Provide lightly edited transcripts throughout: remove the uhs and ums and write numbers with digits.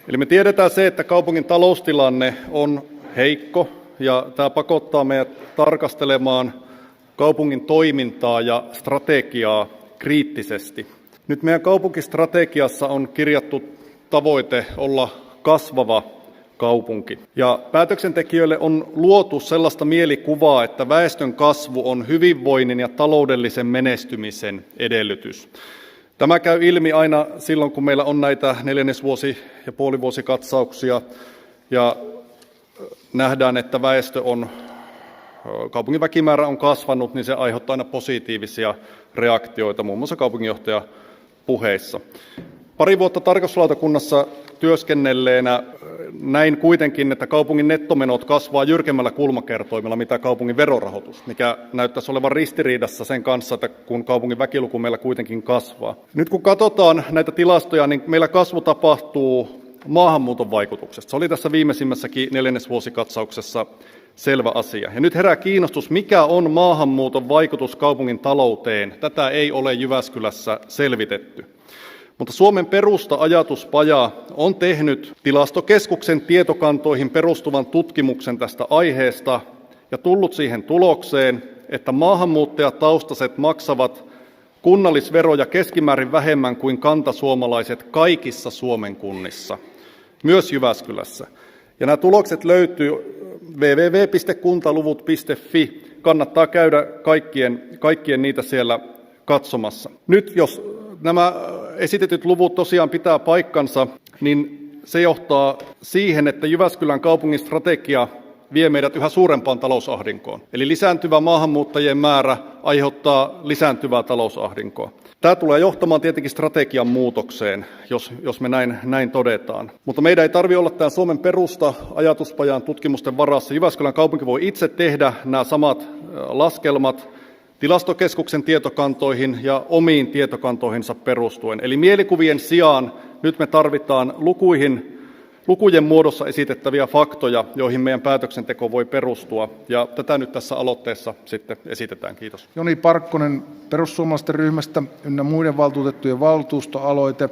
Eli me tiedetään se, että kaupungin taloustilanne on heikko ja tämä pakottaa meidät tarkastelemaan kaupungin toimintaa ja strategiaa kriittisesti. Nyt meidän kaupunkistrategiassa on kirjattu tavoite olla kasvava kaupunki. Ja päätöksentekijöille on luotu sellaista mielikuvaa, että väestön kasvu on hyvinvoinnin ja taloudellisen menestymisen edellytys. Tämä käy ilmi aina silloin, kun meillä on näitä neljännesvuosi- ja puolivuosikatsauksia ja nähdään, että kaupungin väkimäärä on kasvanut, niin se aiheuttaa aina positiivisia reaktioita, muun muassa kaupunginjohtajan puheissa. Pari vuotta tarkastuslautakunnassa työskennelleenä näin kuitenkin, että kaupungin nettomenot kasvaa jyrkemmällä kulmakertoimella mitä kaupungin verorahoitus, mikä näyttäisi olevan ristiriidassa sen kanssa, että kun kaupungin väkiluku meillä kuitenkin kasvaa. Nyt kun katsotaan näitä tilastoja, niin meillä kasvu tapahtuu maahanmuuton vaikutuksesta. Se oli tässä viimeisimmässäkin neljännesvuosikatsauksessa selvä asia. Ja nyt herää kiinnostus, mikä on maahanmuuton vaikutus kaupungin talouteen. Tätä ei ole Jyväskylässä selvitetty. Mutta Suomen Perusta-ajatuspaja on tehnyt Tilastokeskuksen tietokantoihin perustuvan tutkimuksen tästä aiheesta ja tullut siihen tulokseen, että maahanmuuttajataustaiset maksavat kunnallisveroja keskimäärin vähemmän kuin kantasuomalaiset kaikissa Suomen kunnissa, myös Jyväskylässä. Ja nämä tulokset löytyy www.kuntaluvut.fi. Kannattaa käydä kaikkien niitä siellä katsomassa. Nyt jos nämä esitetyt luvut tosiaan pitää paikkansa, niin se johtaa siihen, että Jyväskylän kaupungin strategia vie meidät yhä suurempaan talousahdinkoon. Eli lisääntyvä maahanmuuttajien määrä aiheuttaa lisääntyvää talousahdinkoa. Tämä tulee johtamaan tietenkin strategian muutokseen, jos me näin todetaan. Mutta meidän ei tarvitse olla tämä Suomen Perusta-ajatuspajan tutkimusten varassa. Jyväskylän kaupunki voi itse tehdä nämä samat laskelmat Tilastokeskuksen tietokantoihin ja omiin tietokantoihinsa perustuen. Eli mielikuvien sijaan nyt me tarvitaan lukujen muodossa esitettäviä faktoja, joihin meidän päätöksenteko voi perustua. Ja tätä nyt tässä aloitteessa sitten esitetään. Kiitos. Joni Parkkonen perussuomalaisten ryhmästä ynnä muiden valtuutettujen valtuustoaloite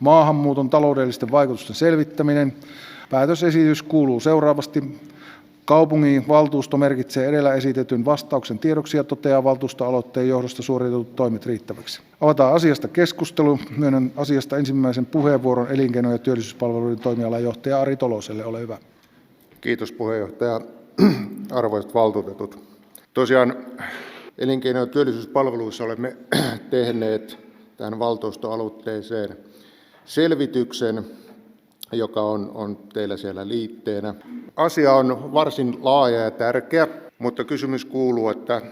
maahanmuuton taloudellisten vaikutusten selvittäminen. Päätösesitys kuuluu seuraavasti. Kaupungin valtuusto merkitsee edellä esitetyn vastauksen tiedoksi ja toteaa valtuustoaloitteen johdosta suoritetut toimet riittäväksi. Avataan asiasta keskustelu. Myönnän asiasta ensimmäisen puheenvuoron elinkeino- ja työllisyyspalveluiden toimialan johtaja Ari Toloselle. Ole hyvä. Kiitos puheenjohtaja. Arvoisat valtuutetut. Tosiaan elinkeino- ja työllisyyspalveluissa olemme tehneet tähän valtuustoaloitteeseen selvityksen, joka on teillä siellä liitteenä. Asia on varsin laaja ja tärkeä, mutta kysymys kuuluu, että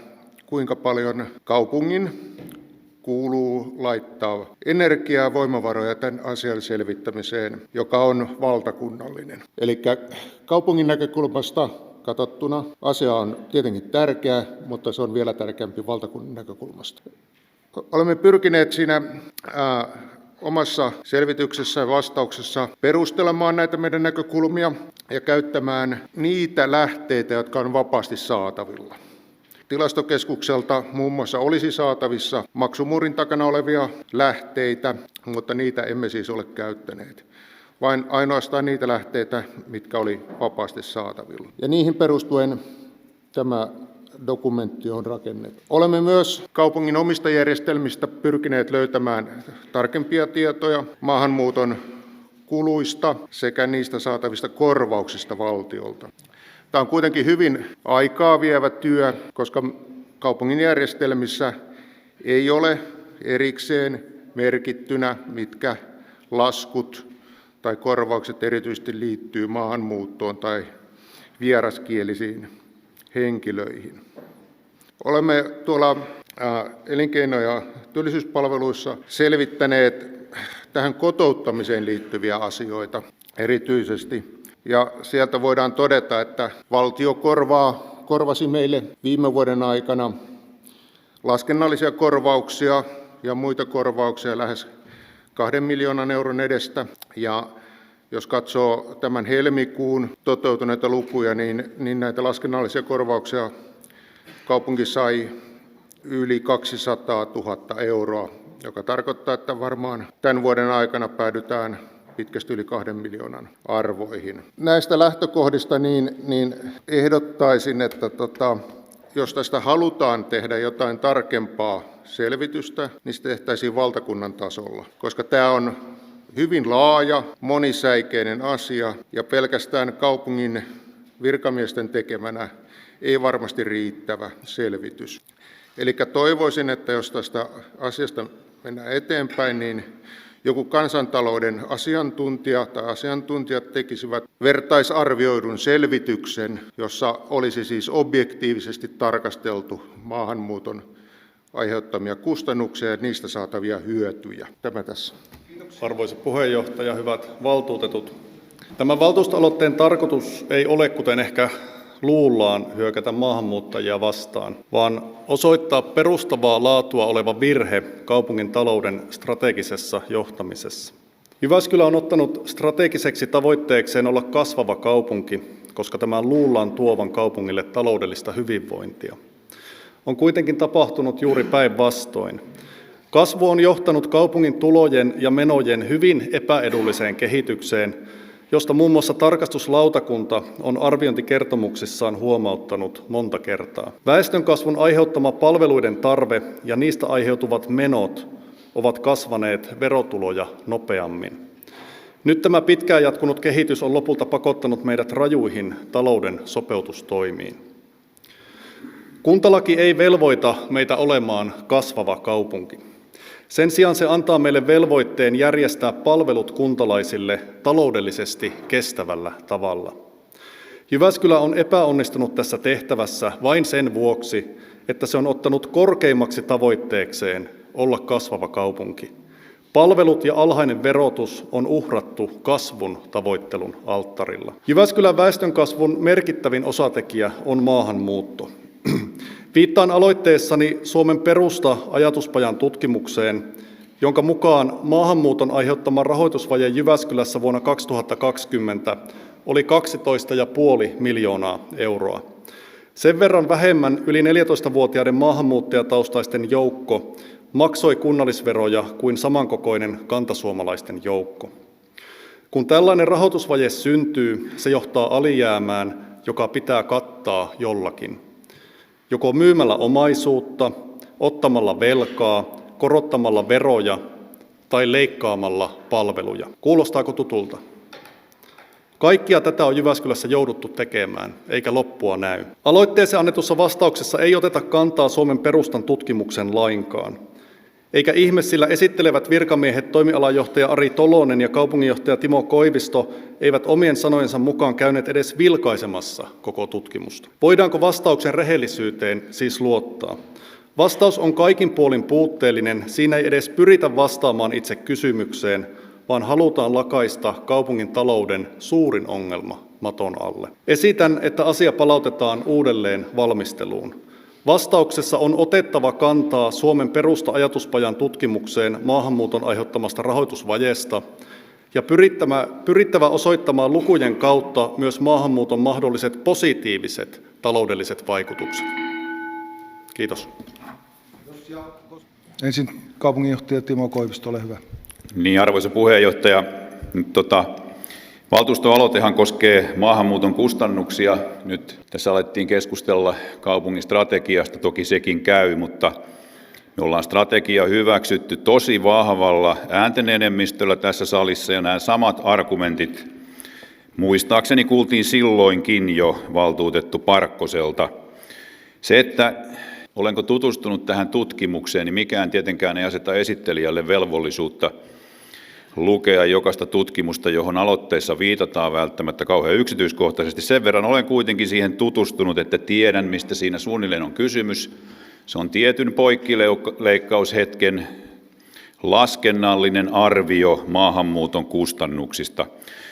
kuinka paljon kaupungin kuuluu laittaa energiaa ja voimavaroja tämän asian selvittämiseen, joka on valtakunnallinen. Eli kaupungin näkökulmasta katsottuna asia on tietenkin tärkeä, mutta se on vielä tärkeämpi valtakunnan näkökulmasta. Olemme pyrkineet siinä omassa selvityksessä ja vastauksessa perustelemaan näitä meidän näkökulmia ja käyttämään niitä lähteitä, jotka on vapaasti saatavilla. Tilastokeskukselta muun muassa olisi saatavissa maksumuurin takana olevia lähteitä, mutta niitä emme siis ole käyttäneet, vain ainoastaan niitä lähteitä, mitkä oli vapaasti saatavilla. Ja niihin perustuen tämä dokumentti on rakennettu. Olemme myös kaupungin omista järjestelmistä pyrkineet löytämään tarkempia tietoja maahanmuuton kuluista sekä niistä saatavista korvauksista valtiolta. Tämä on kuitenkin hyvin aikaa vievä työ, koska kaupungin järjestelmissä ei ole erikseen merkittynä, mitkä laskut tai korvaukset erityisesti liittyy maahanmuuttoon tai vieraskielisiin henkilöihin. Olemme tuolla elinkeino- ja työllisyyspalveluissa selvittäneet tähän kotouttamiseen liittyviä asioita erityisesti. Ja sieltä voidaan todeta, että valtio korvasi meille viime vuoden aikana laskennallisia korvauksia ja muita korvauksia lähes 2 miljoonan euron edestä. Ja jos katsoo tämän helmikuun toteutuneita lukuja, niin näitä laskennallisia korvauksia kaupunki sai yli 200 000 euroa, joka tarkoittaa, että varmaan tämän vuoden aikana pitkästi yli 2 miljoonan arvoihin. Näistä lähtökohdista niin ehdottaisin, että jos tästä halutaan tehdä jotain tarkempaa selvitystä, niin se tehtäisiin valtakunnan tasolla, koska tämä on hyvin laaja, monisäikeinen asia ja pelkästään kaupungin virkamiesten tekemänä ei varmasti riittävä selvitys. Eli toivoisin, että jos tästä asiasta mennään eteenpäin, niin joku kansantalouden asiantuntija tai asiantuntijat tekisivät vertaisarvioidun selvityksen, jossa olisi siis objektiivisesti tarkasteltu maahanmuuton aiheuttamia kustannuksia ja niistä saatavia hyötyjä. Tämä tässä. Arvoisa puheenjohtaja, hyvät valtuutetut. Tämän valtuustoaloitteen tarkoitus ei ole, kuten ehkä luullaan, hyökätä maahanmuuttajia vastaan, vaan osoittaa perustavaa laatua oleva virhe kaupungin talouden strategisessa johtamisessa. Jyväskylä on ottanut strategiseksi tavoitteekseen olla kasvava kaupunki, koska tämän luullaan tuovan kaupungille taloudellista hyvinvointia. On kuitenkin tapahtunut juuri päinvastoin. Kasvu on johtanut kaupungin tulojen ja menojen hyvin epäedulliseen kehitykseen, josta muun muassa tarkastuslautakunta on arviointikertomuksissaan huomauttanut monta kertaa. Väestönkasvun aiheuttama palveluiden tarve ja niistä aiheutuvat menot ovat kasvaneet verotuloja nopeammin. Nyt tämä pitkään jatkunut kehitys on lopulta pakottanut meidät rajuihin talouden sopeutustoimiin. Kuntalaki ei velvoita meitä olemaan kasvava kaupunki. Sen sijaan se antaa meille velvoitteen järjestää palvelut kuntalaisille taloudellisesti kestävällä tavalla. Jyväskylä on epäonnistunut tässä tehtävässä vain sen vuoksi, että se on ottanut korkeimmaksi tavoitteekseen olla kasvava kaupunki. Palvelut ja alhainen verotus on uhrattu kasvun tavoittelun alttarilla. Jyväskylän väestönkasvun merkittävin osatekijä on maahanmuutto. Viittaan aloitteessani Suomen Perusta -ajatuspajan tutkimukseen, jonka mukaan maahanmuuton aiheuttama rahoitusvaje Jyväskylässä vuonna 2020 oli 12,5 miljoonaa euroa. Sen verran vähemmän yli 14-vuotiaiden maahanmuuttajataustaisten joukko maksoi kunnallisveroja kuin samankokoinen kantasuomalaisten joukko. Kun tällainen rahoitusvaje syntyy, se johtaa alijäämään, joka pitää kattaa jollakin. Joko myymällä omaisuutta, ottamalla velkaa, korottamalla veroja tai leikkaamalla palveluja. Kuulostaako tutulta? Kaikkia tätä on Jyväskylässä jouduttu tekemään, eikä loppua näy. Aloitteeseen annetussa vastauksessa ei oteta kantaa Suomen Perustan tutkimuksen lainkaan. Eikä ihme, sillä esittelevät virkamiehet toimialajohtaja Ari Tolonen ja kaupunginjohtaja Timo Koivisto eivät omien sanojensa mukaan käyneet edes vilkaisemassa koko tutkimusta. Voidaanko vastauksen rehellisyyteen siis luottaa? Vastaus on kaikin puolin puutteellinen, siinä ei edes pyritä vastaamaan itse kysymykseen, vaan halutaan lakaista kaupungin talouden suurin ongelma maton alle. Esitän, että asia palautetaan uudelleen valmisteluun. Vastauksessa on otettava kantaa Suomen Perusta -ajatuspajan tutkimukseen maahanmuuton aiheuttamasta rahoitusvajeesta ja pyrittävä osoittamaan lukujen kautta myös maahanmuuton mahdolliset positiiviset taloudelliset vaikutukset. Kiitos. Ensin kaupunginjohtaja Timo Koivisto, ole hyvä. Niin, arvoisa puheenjohtaja. Valtuustoaloitehan koskee maahanmuuton kustannuksia. Nyt tässä alettiin keskustella kaupungin strategiasta, toki sekin käy, mutta me ollaan strategia hyväksytty tosi vahvalla äänten enemmistöllä tässä salissa ja nämä samat argumentit muistaakseni kuultiin silloinkin jo valtuutettu Parkkoselta. Se, että olenko tutustunut tähän tutkimukseen, niin mikään tietenkään ei aseta esittelijälle velvollisuutta lukea jokaista tutkimusta, johon aloitteessa viitataan välttämätta kauhean yksityiskohtaisesti. Sen verran olen kuitenkin siihen tutustunut, että tiedän, mistä siinä suunnilleen on kysymys. Se on tietyn poikkileikkaushetken laskennallinen arvio maahanmuuton kustannuksista.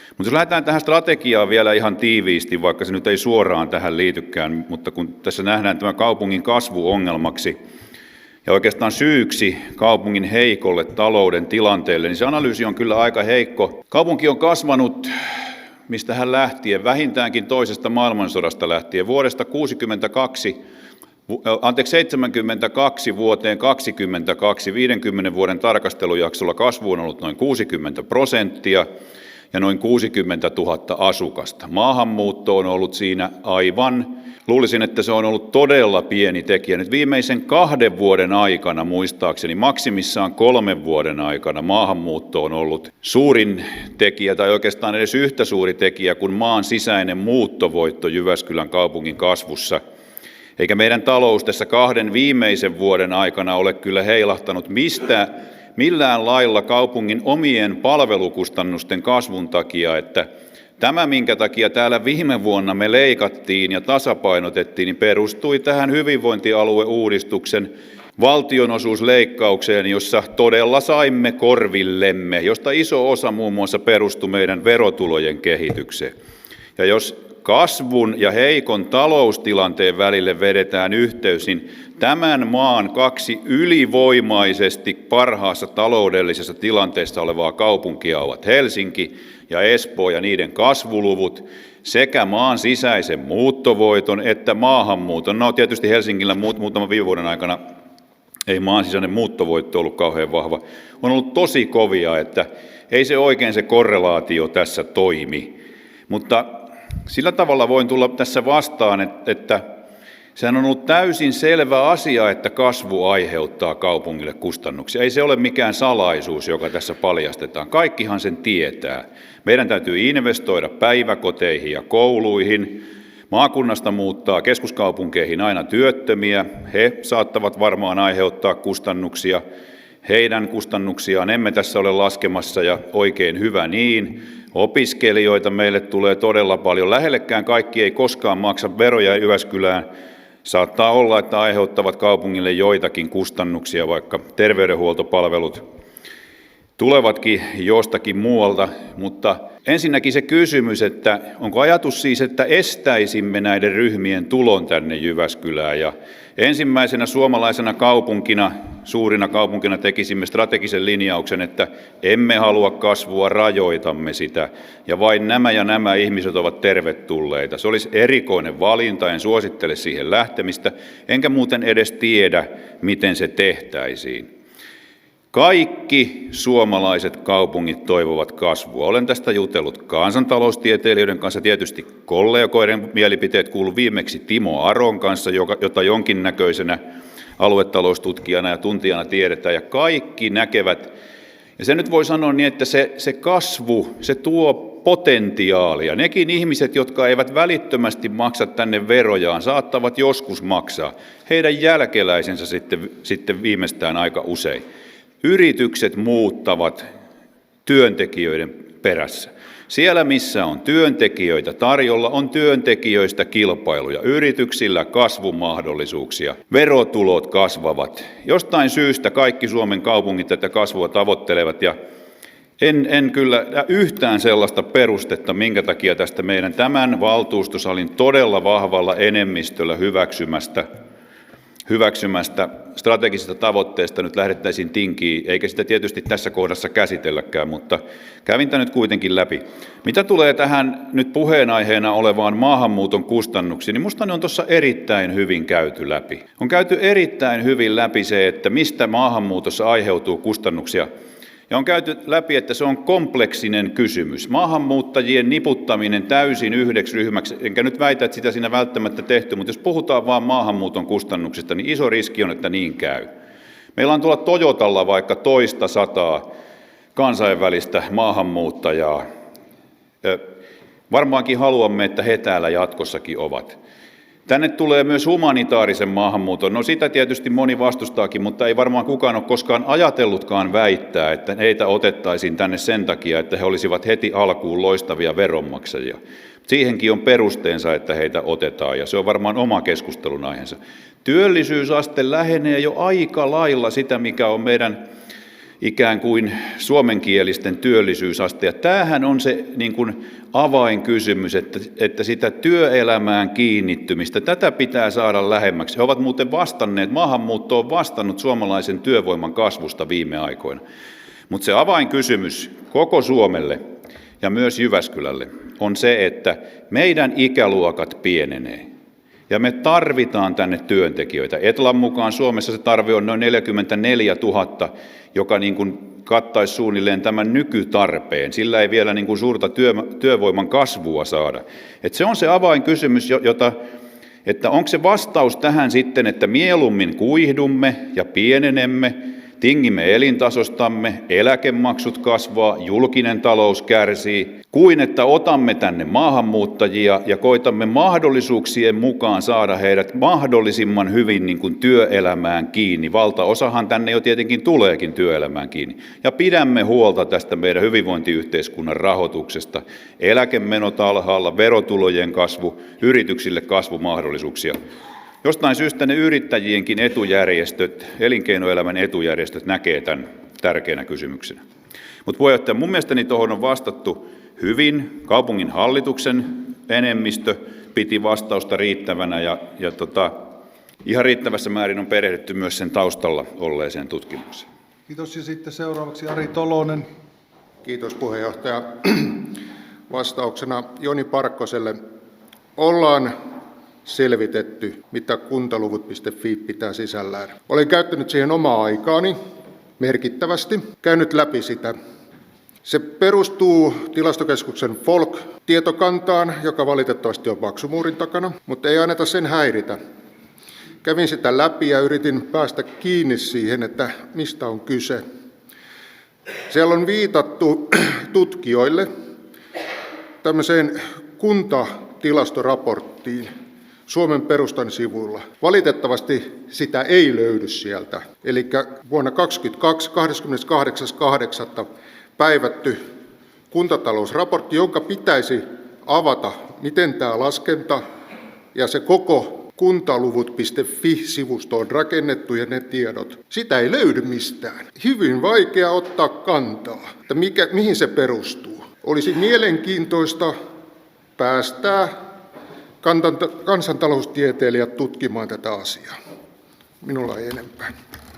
Mutta jos lähdetään tähän strategiaan vielä ihan tiiviisti, vaikka se nyt ei suoraan tähän liitykään, mutta kun tässä nähdään tämä kaupungin kasvuongelmaksi ja oikeastaan syyksi kaupungin heikolle talouden tilanteelle, niin se analyysi on kyllä aika heikko. Kaupunki on kasvanut, mistä hän lähtien, vähintäänkin toisesta maailmansodasta lähtien, vuodesta 1972 vuoteen 2022, 50 vuoden tarkastelujaksolla kasvu on ollut noin 60%. ja noin 60 000 asukasta. Maahanmuutto on ollut siinä luulisin, että se on ollut todella pieni tekijä. Nyt viimeisen 2 vuoden aikana, muistaakseni maksimissaan 3 vuoden aikana, maahanmuutto on ollut suurin tekijä, tai oikeastaan edes yhtä suuri tekijä kuin maan sisäinen muuttovoitto Jyväskylän kaupungin kasvussa. Eikä meidän talous tässä 2 viimeisen vuoden aikana ole kyllä heilahtanut millään lailla kaupungin omien palvelukustannusten kasvun takia, että tämä, minkä takia täällä viime vuonna me leikattiin ja tasapainotettiin, niin perustui tähän hyvinvointialueuudistuksen valtionosuusleikkaukseen, jossa todella saimme korvillemme, josta iso osa muun muassa perustui meidän verotulojen kehitykseen. Ja jos kasvun ja heikon taloustilanteen välille vedetään yhteys, niin tämän maan 2 ylivoimaisesti parhaassa taloudellisessa tilanteessa olevaa kaupunkia ovat Helsinki ja Espoo ja niiden kasvuluvut sekä maan sisäisen muuttovoiton että maahanmuuton. No tietysti Helsingillä muutaman viime vuoden aikana ei maan sisäinen muuttovoitto ollut kauhean vahva. On ollut tosi kovia, että ei se oikein se korrelaatio tässä toimi. Mutta sillä tavalla voin tulla tässä vastaan, että sehän on ollut täysin selvä asia, että kasvu aiheuttaa kaupungille kustannuksia. Ei se ole mikään salaisuus, joka tässä paljastetaan. Kaikkihan sen tietää. Meidän täytyy investoida päiväkoteihin ja kouluihin. Maakunnasta muuttaa keskuskaupunkeihin aina työttömiä. He saattavat varmaan aiheuttaa kustannuksia. Heidän kustannuksiaan emme tässä ole laskemassa ja oikein hyvä niin. Opiskelijoita meille tulee todella paljon. Lähellekään kaikki ei koskaan maksa veroja Jyväskylään. Saattaa olla, että aiheuttavat kaupungille joitakin kustannuksia, vaikka terveydenhuoltopalvelut tulevatkin jostakin muualta. Mutta ensinnäkin se kysymys, että onko ajatus siis, että estäisimme näiden ryhmien tulon tänne Jyväskylään. Ja ensimmäisenä suomalaisena kaupunkina, suurina kaupunkina tekisimme strategisen linjauksen, että emme halua kasvua, rajoitamme sitä. Ja vain nämä ja nämä ihmiset ovat tervetulleita. Se olisi erikoinen valinta, en suosittele siihen lähtemistä, enkä muuten edes tiedä, miten se tehtäisiin. Kaikki suomalaiset kaupungit toivovat kasvua. Olen tästä jutellut kansantaloustieteilijöiden kanssa, tietysti kollegoiden mielipiteet kuuluu viimeksi Timo Aron kanssa, jota jonkinnäköisenä aluetaloustutkijana ja tuntijana tiedetään, ja kaikki näkevät, ja se nyt voi sanoa niin, että se kasvu, se tuo potentiaalia. Nekin ihmiset, jotka eivät välittömästi maksa tänne verojaan, saattavat joskus maksaa. Heidän jälkeläisensä sitten viimeistään aika usein. Yritykset muuttavat työntekijöiden perässä. Siellä, missä on työntekijöitä tarjolla, on työntekijöistä kilpailuja. Yrityksillä kasvumahdollisuuksia. Verotulot kasvavat. Jostain syystä kaikki Suomen kaupungit tätä kasvua tavoittelevat ja en kyllä yhtään sellaista perustetta, minkä takia tästä meidän tämän valtuustosalin todella vahvalla enemmistöllä hyväksymästä strategisesta tavoitteesta nyt lähdettäisiin tinkiin, eikä sitä tietysti tässä kohdassa käsitelläkään, mutta kävin tämän nyt kuitenkin läpi. Mitä tulee tähän nyt puheenaiheena olevaan maahanmuuton kustannuksiin, niin minusta ne on tuossa erittäin hyvin käyty läpi. On käyty erittäin hyvin läpi se, että mistä maahanmuutossa aiheutuu kustannuksia. Ja on käyty läpi, että se on kompleksinen kysymys. Maahanmuuttajien niputtaminen täysin yhdeksi ryhmäksi, enkä nyt väitä, että sitä siinä välttämättä tehty, mutta jos puhutaan vain maahanmuuton kustannuksista, niin iso riski on, että niin käy. Meillä on tuolla Toyotalla vaikka 200 kansainvälistä maahanmuuttajaa. Varmaankin haluamme, että he täällä jatkossakin ovat. Tänne tulee myös humanitaarisen maahanmuuton. No sitä tietysti moni vastustaakin, mutta ei varmaan kukaan ole koskaan ajatellutkaan väittää, että heitä otettaisiin tänne sen takia, että he olisivat heti alkuun loistavia veronmaksajia. Siihenkin on perusteensa, että heitä otetaan, ja se on varmaan oma keskustelun aiheensa. Työllisyysaste lähenee jo aika lailla sitä, mikä on meidän ikään kuin suomenkielisten työllisyysaste. Ja tämähän on se niin kuin avainkysymys, että sitä työelämään kiinnittymistä, tätä pitää saada lähemmäksi. He ovat muuten vastanneet, maahanmuutto on vastannut suomalaisen työvoiman kasvusta viime aikoina. Mutta se avainkysymys koko Suomelle ja myös Jyväskylälle on se, että meidän ikäluokat pienenee. Ja me tarvitaan tänne työntekijöitä. Etlan mukaan Suomessa se tarve on noin 44 000, joka niin kuin kattaisi suunnilleen tämän nykytarpeen. Sillä ei vielä niin kuin suurta työvoiman kasvua saada. Se on se avainkysymys, että onko se vastaus tähän sitten, että mieluummin kuihdumme ja pienenemme, tingimme elintasostamme, eläkemaksut kasvaa, julkinen talous kärsii, kuin että otamme tänne maahanmuuttajia ja koitamme mahdollisuuksien mukaan saada heidät mahdollisimman hyvin niin kuin työelämään kiinni. Valtaosahan tänne jo tietenkin tuleekin työelämään kiinni. Ja pidämme huolta tästä meidän hyvinvointiyhteiskunnan rahoituksesta. Eläkemenot alhaalla, verotulojen kasvu, yrityksille kasvumahdollisuuksia. Jostain syystä ne yrittäjienkin etujärjestöt, elinkeinoelämän etujärjestöt näkee tämän tärkeänä kysymyksenä. Mutta puheenjohtaja, mun mielestäni tuohon on vastattu hyvin. Kaupungin hallituksen enemmistö piti vastausta riittävänä ja ihan riittävässä määrin on perehdytty myös sen taustalla olleeseen tutkimukseen. Kiitos ja sitten seuraavaksi Ari Tolonen. Kiitos puheenjohtaja. Vastauksena Joni Parkkoselle ollaan selvitetty, mitä kuntaluvut.fi pitää sisällään. Olen käyttänyt siihen omaa aikaani merkittävästi, käynyt läpi sitä. Se perustuu Tilastokeskuksen FOLK-tietokantaan, joka valitettavasti on maksumuurin takana, mutta ei anneta sen häiritä. Kävin sitä läpi ja yritin päästä kiinni siihen, että mistä on kyse. Siellä on viitattu tutkijoille tämmöiseen kuntatilastoraporttiin Suomen Perustan sivuilla. Valitettavasti sitä ei löydy sieltä. Eli vuonna 2022, 28.8. päivätty kuntatalousraportti, jonka pitäisi avata, miten tämä laskenta ja se koko kuntaluvut.fi-sivusto on rakennettu ja ne tiedot. Sitä ei löydy mistään. Hyvin vaikea ottaa kantaa, että mihin se perustuu. Olisi mielenkiintoista päästää kansantaloustieteilijät tutkimaan tätä asiaa. Minulla ei enempää.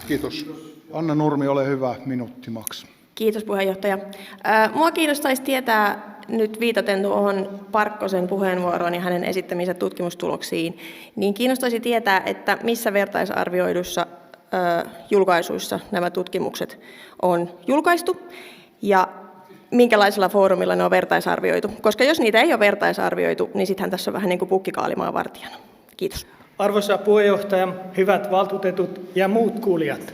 Kiitos. Anna Nurmi, ole hyvä, minuutti maks. Kiitos puheenjohtaja. Mua kiinnostaisi tietää nyt viitaten tuohon Parkkosen puheenvuoroon ja hänen esittämiinsä tutkimustuloksiin, niin kiinnostaisi tietää, että missä vertaisarvioidussa julkaisuissa nämä tutkimukset on julkaistu ja minkälaisella foorumilla ne on vertaisarvioitu. Koska jos niitä ei ole vertaisarvioitu, niin sittenhän tässä on vähän niin kuin pukki kaalimaan vartijana. Kiitos. Arvoisa puheenjohtaja, hyvät valtuutetut ja muut kuulijat.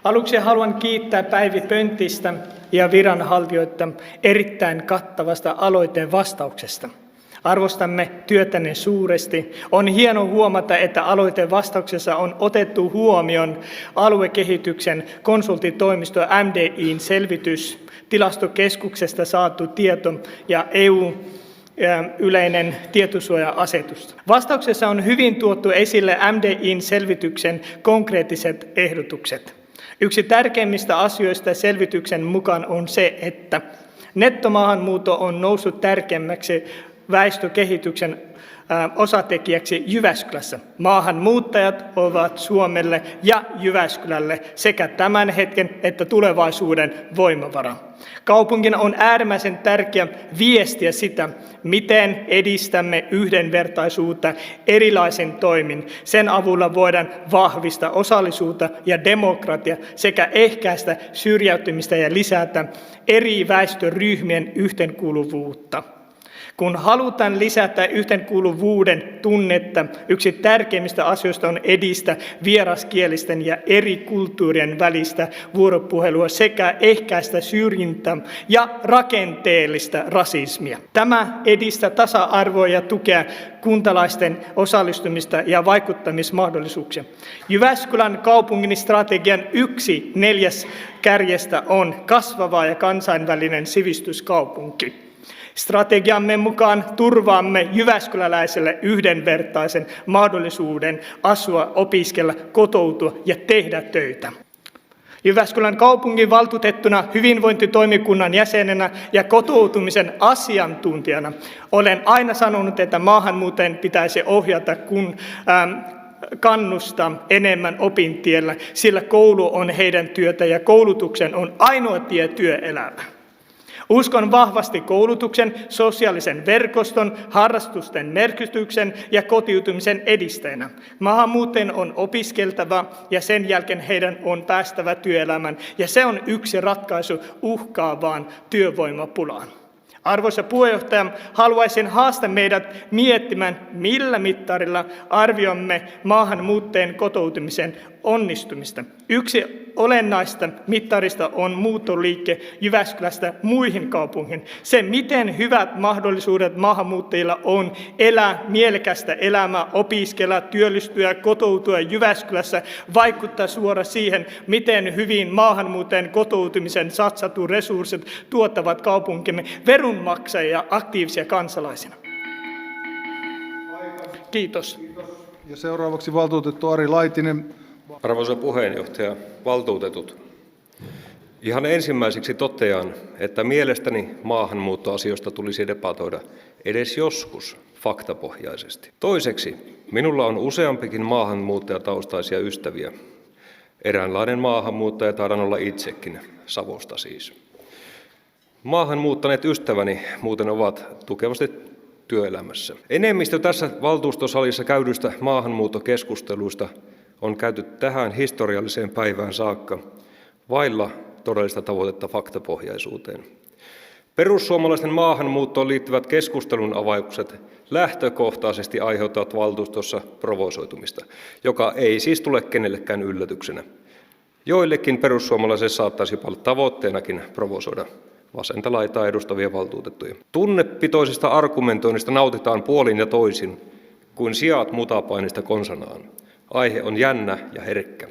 Aluksi haluan kiittää Päivi Pönttistä ja viranhaltijoita erittäin kattavasta aloitteen vastauksesta. Arvostamme työtänne suuresti. On hieno huomata, että aloitteen vastauksessa on otettu huomioon aluekehityksen konsulttitoimisto MDI:n selvitys, Tilastokeskuksesta saatu tieto ja yleinen tietosuoja-asetus. Vastauksessa on hyvin tuotu esille MDI:n selvityksen konkreettiset ehdotukset. Yksi tärkeimmistä asioista selvityksen mukaan on se, että nettomaahanmuutto on noussut tärkeimmäksi väestökehityksen osatekijäksi Jyväskylässä. Maahanmuuttajat ovat Suomelle ja Jyväskylälle sekä tämän hetken että tulevaisuuden voimavara. Kaupungin on äärimmäisen tärkeä viestiä sitä, miten edistämme yhdenvertaisuutta erilaisin toimin. Sen avulla voidaan vahvistaa osallisuutta ja demokratia sekä ehkäistä syrjäytymistä ja lisätä eri väestöryhmien yhteenkuuluvuutta. Kun halutaan lisätä yhteenkuuluvuuden tunnetta, yksi tärkeimmistä asioista on edistää vieraskielisten ja eri kulttuurien välistä vuoropuhelua sekä ehkäistä syrjintää ja rakenteellista rasismia. Tämä edistää tasa-arvoa ja tukea kuntalaisten osallistumista ja vaikuttamismahdollisuuksia. Jyväskylän kaupungin strategian 1/4 kärjestä on kasvava ja kansainvälinen sivistyskaupunki. Strategiamme mukaan turvaamme jyväskyläläiselle yhdenvertaisen mahdollisuuden asua, opiskella, kotoutua ja tehdä töitä. Jyväskylän kaupungin valtuutettuna, hyvinvointitoimikunnan jäsenenä ja kotoutumisen asiantuntijana olen aina sanonut, että maahanmuuttajien pitäisi ohjata kannustaa enemmän opintiellä, sillä koulu on heidän työtä ja koulutuksen on ainoa tie työelämään. Uskon vahvasti koulutuksen, sosiaalisen verkoston, harrastusten merkityksen ja kotiutumisen edistäjänä. Maahanmuuttajien on opiskeltava ja sen jälkeen heidän on päästävä työelämään, ja se on yksi ratkaisu uhkaavaan työvoimapulaan. Arvoisa puheenjohtaja, haluaisin haastaa meidät miettimään, millä mittarilla arvioimme maahanmuuttajien kotoutumisen onnistumista. Yksi olennaista mittarista on muuttoliike Jyväskylästä muihin kaupunkiin. Se, miten hyvät mahdollisuudet maahanmuuttajilla on elää mielekästä elämää, opiskella, työllistyä, kotoutua Jyväskylässä, vaikuttaa suoraan siihen, miten hyvin maahanmuuttajien kotoutumisen satsattu resurssit tuottavat kaupunkimme veronmaksajia aktiivisia kansalaisina. Kiitos. Ja seuraavaksi valtuutettu Ari Laitinen. Arvoisa puheenjohtaja, valtuutetut. Ihan ensimmäiseksi totean, että mielestäni maahanmuuttoasioista tulisi debatoida edes joskus faktapohjaisesti. Toiseksi, minulla on useampikin maahanmuuttajataustaisia ystäviä. Eräänlainen maahanmuuttaja taidan olla itsekin, Savosta siis. Maahanmuuttaneet ystäväni muuten ovat tukevasti työelämässä. Enemmistö tässä valtuustosalissa käydyistä maahanmuuttokeskusteluista on käyty tähän historialliseen päivään saakka vailla todellista tavoitetta faktapohjaisuuteen. Perussuomalaisten maahanmuuttoon liittyvät keskustelun avaukset lähtökohtaisesti aiheuttavat valtuustossa provosoitumista, joka ei siis tule kenellekään yllätyksenä. Joillekin perussuomalaisille saattaisi olla tavoitteenakin provosoida vasenta laitaa edustavia valtuutettuja. Tunnepitoisesta argumentoinnista nautitaan puolin ja toisin, kuin siat mutapainista konsanaan. Aihe on jännä ja herkkä.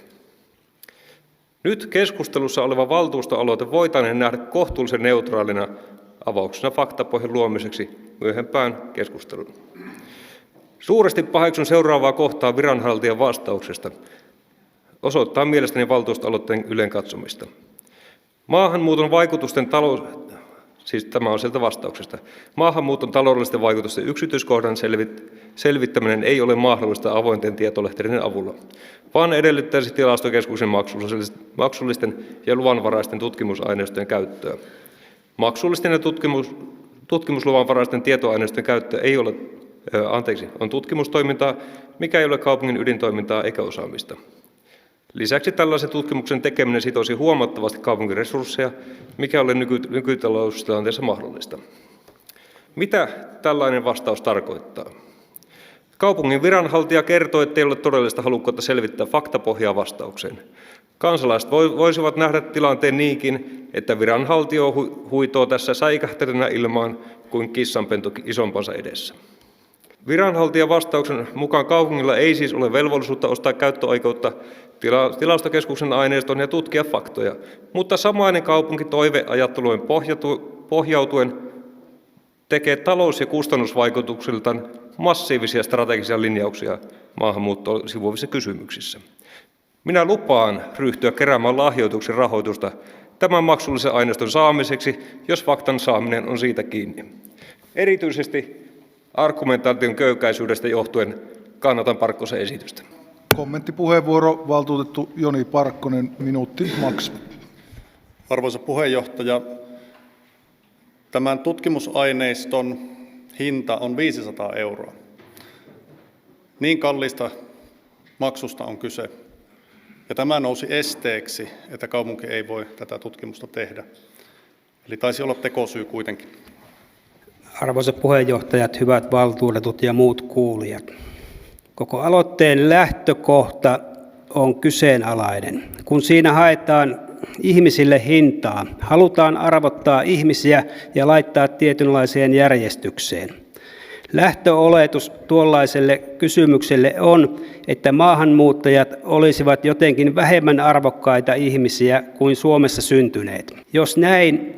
Nyt keskustelussa oleva valtuustoaloite voitaneen nähdä kohtuullisen neutraalina avauksena faktapohjan luomiseksi myöhempään keskusteluun. Suuresti paheksun seuraavaa kohtaa viranhaltijan vastauksesta. Osoittaa mielestäni valtuustoaloitteen ylenkatsomista. Maahanmuuton vaikutusten tämä on sieltä vastauksesta. Maahanmuuton taloudellisten vaikutusten yksityiskohdan selvittäminen ei ole mahdollista avointen tietolehteiden avulla, vaan edellyttäisi tilastokeskuksen maksullisten ja luvanvaraisten tutkimusaineistojen käyttöä. Maksullisten ja tutkimusluvanvaraisten tietoaineistojen käyttö on tutkimustoimintaa, mikä ei ole kaupungin ydintoimintaa eikä osaamista. Lisäksi tällaisen tutkimuksen tekeminen sitoisi huomattavasti kaupungin resursseja, mikä ole nykytaloustilanteessa mahdollista. Mitä tällainen vastaus tarkoittaa? Kaupungin viranhaltija kertoo, ettei ole todellista halukkuutta selvittää faktapohjaa vastaukseen. Kansalaiset voisivat nähdä tilanteen niinkin, että viranhaltio huitoo tässä säikähtelynä ilmaan kuin kissanpentu isompansa edessä. Viranhaltijan vastauksen mukaan kaupungilla ei siis ole velvollisuutta ostaa käyttöoikeutta tilastokeskuksen aineiston ja tutkia faktoja, mutta samainen kaupunki toiveajattelujen pohjautuen tekee talous- ja kustannusvaikutuksiltaan massiivisia strategisia linjauksia maahanmuuttoon sivuavissa kysymyksissä. Minä lupaan ryhtyä keräämään lahjoituksen rahoitusta tämän maksullisen aineiston saamiseksi, jos faktan saaminen on siitä kiinni. Erityisesti argumentaation köykäisyydestä johtuen kannatan Parkkosen esitystä. Kommenttipuheenvuoro, valtuutettu Joni Parkkonen, minuutti maks. Arvoisa puheenjohtaja, tämän tutkimusaineiston hinta on 500 €. Niin kalliista maksusta on kyse. Ja tämä nousi esteeksi, että kaupunki ei voi tätä tutkimusta tehdä. Eli taisi olla tekosyy kuitenkin. Arvoisa puheenjohtajat, hyvät valtuutetut ja muut kuulijat. Koko aloitteen lähtökohta on kyseenalainen. Kun siinä haetaan ihmisille hintaa, halutaan arvottaa ihmisiä ja laittaa tietynlaiseen järjestykseen. Lähtöoletus tuollaiselle kysymykselle on, että maahanmuuttajat olisivat jotenkin vähemmän arvokkaita ihmisiä kuin Suomessa syntyneet. Jos näin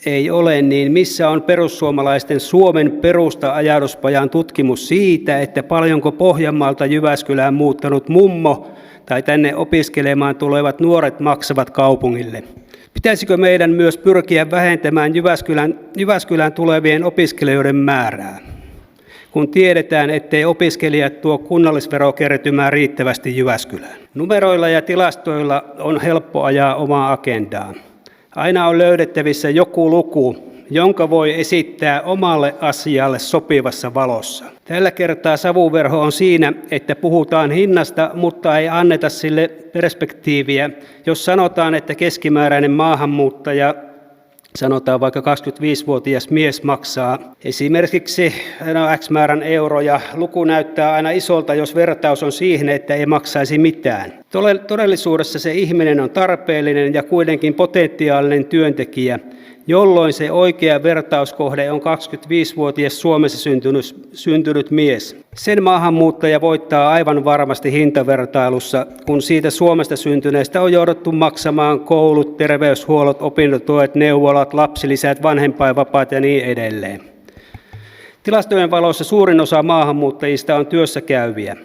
ei ole, niin missä on perussuomalaisten Suomen perusta -ajatuspajan tutkimus siitä, että paljonko Pohjanmaalta Jyväskylään muuttanut mummo tai tänne opiskelemaan tulevat nuoret maksavat kaupungille? Pitäisikö meidän myös pyrkiä vähentämään Jyväskylään tulevien opiskelijoiden määrää, kun tiedetään, ettei opiskelijat tuo kunnallisverokertymää riittävästi Jyväskylään? Numeroilla ja tilastoilla on helppo ajaa omaa agendaa. Aina on löydettävissä joku luku, jonka voi esittää omalle asialle sopivassa valossa. Tällä kertaa savuverho on siinä, että puhutaan hinnasta, mutta ei anneta sille perspektiiviä. Jos sanotaan, että keskimääräinen maahanmuuttaja, sanotaan vaikka 25-vuotias mies maksaa esimerkiksi X määrän euroja. Luku näyttää aina isolta, jos vertaus on siihen, että ei maksaisi mitään. Todellisuudessa se ihminen on tarpeellinen ja kuitenkin potentiaalinen työntekijä, jolloin se oikea vertauskohde on 25-vuotias Suomessa syntynyt mies. Sen maahanmuuttaja voittaa aivan varmasti hintavertailussa, kun siitä Suomesta syntyneestä on jouduttu maksamaan koulut, terveyshuollot, opintotuet, neuvolat, lapsilisät, vanhempainvapaat ja niin edelleen. Tilastojen valossa suurin osa maahanmuuttajista on työssä käyviä.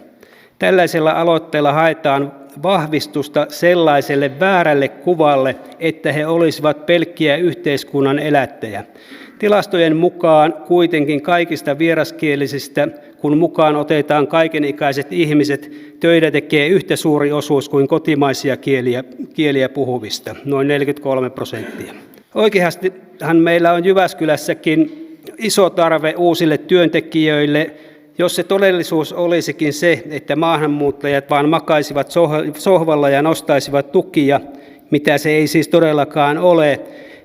Tällaisella aloitteella haetaan vahvistusta sellaiselle väärälle kuvalle, että he olisivat pelkkiä yhteiskunnan elättäjä. Tilastojen mukaan kuitenkin kaikista vieraskielisistä, kun mukaan otetaan kaikenikäiset ihmiset, töitä tekee yhtä suuri osuus kuin kotimaisia kieliä puhuvista, noin 43%. Oikeastihan meillä on Jyväskylässäkin iso tarve uusille työntekijöille, jos se todellisuus olisikin se, että maahanmuuttajat vaan makaisivat sohvalla ja nostaisivat tukia, mitä se ei siis todellakaan ole,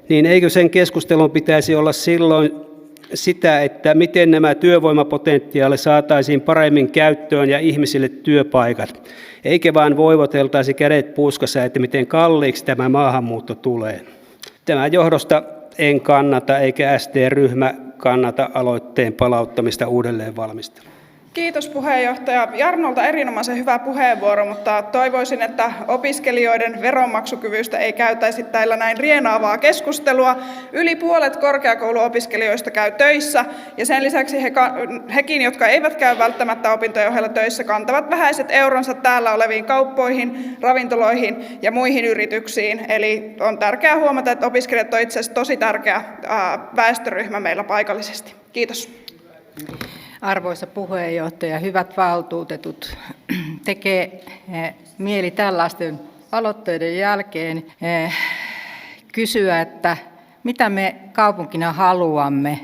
niin eikö sen keskustelun pitäisi olla silloin sitä, että miten nämä työvoimapotentiaalit saataisiin paremmin käyttöön ja ihmisille työpaikat, eikä vaan voivoteltaisi kädet puuskassa, että miten kalliiksi tämä maahanmuutto tulee. Tämän johdosta en kannata eikä SD-ryhmä kannata aloitteen palauttamista uudelleen valmisteluun. Kiitos puheenjohtaja Jarnolta, erinomaisen hyvä puheenvuoro, mutta toivoisin, että opiskelijoiden veronmaksukyvystä ei käytäisi täällä näin rienaavaa keskustelua. Yli puolet korkeakouluopiskelijoista käy töissä ja sen lisäksi hekin, jotka eivät käy välttämättä opintojen ohella töissä, kantavat vähäiset euronsa täällä oleviin kauppoihin, ravintoloihin ja muihin yrityksiin. Eli on tärkeää huomata, että opiskelijat on itse asiassa tosi tärkeä väestöryhmä meillä paikallisesti. Kiitos. Arvoisa puheenjohtaja, hyvät valtuutetut, tekee mieli tällaisten aloitteiden jälkeen kysyä, että mitä me kaupunkina haluamme.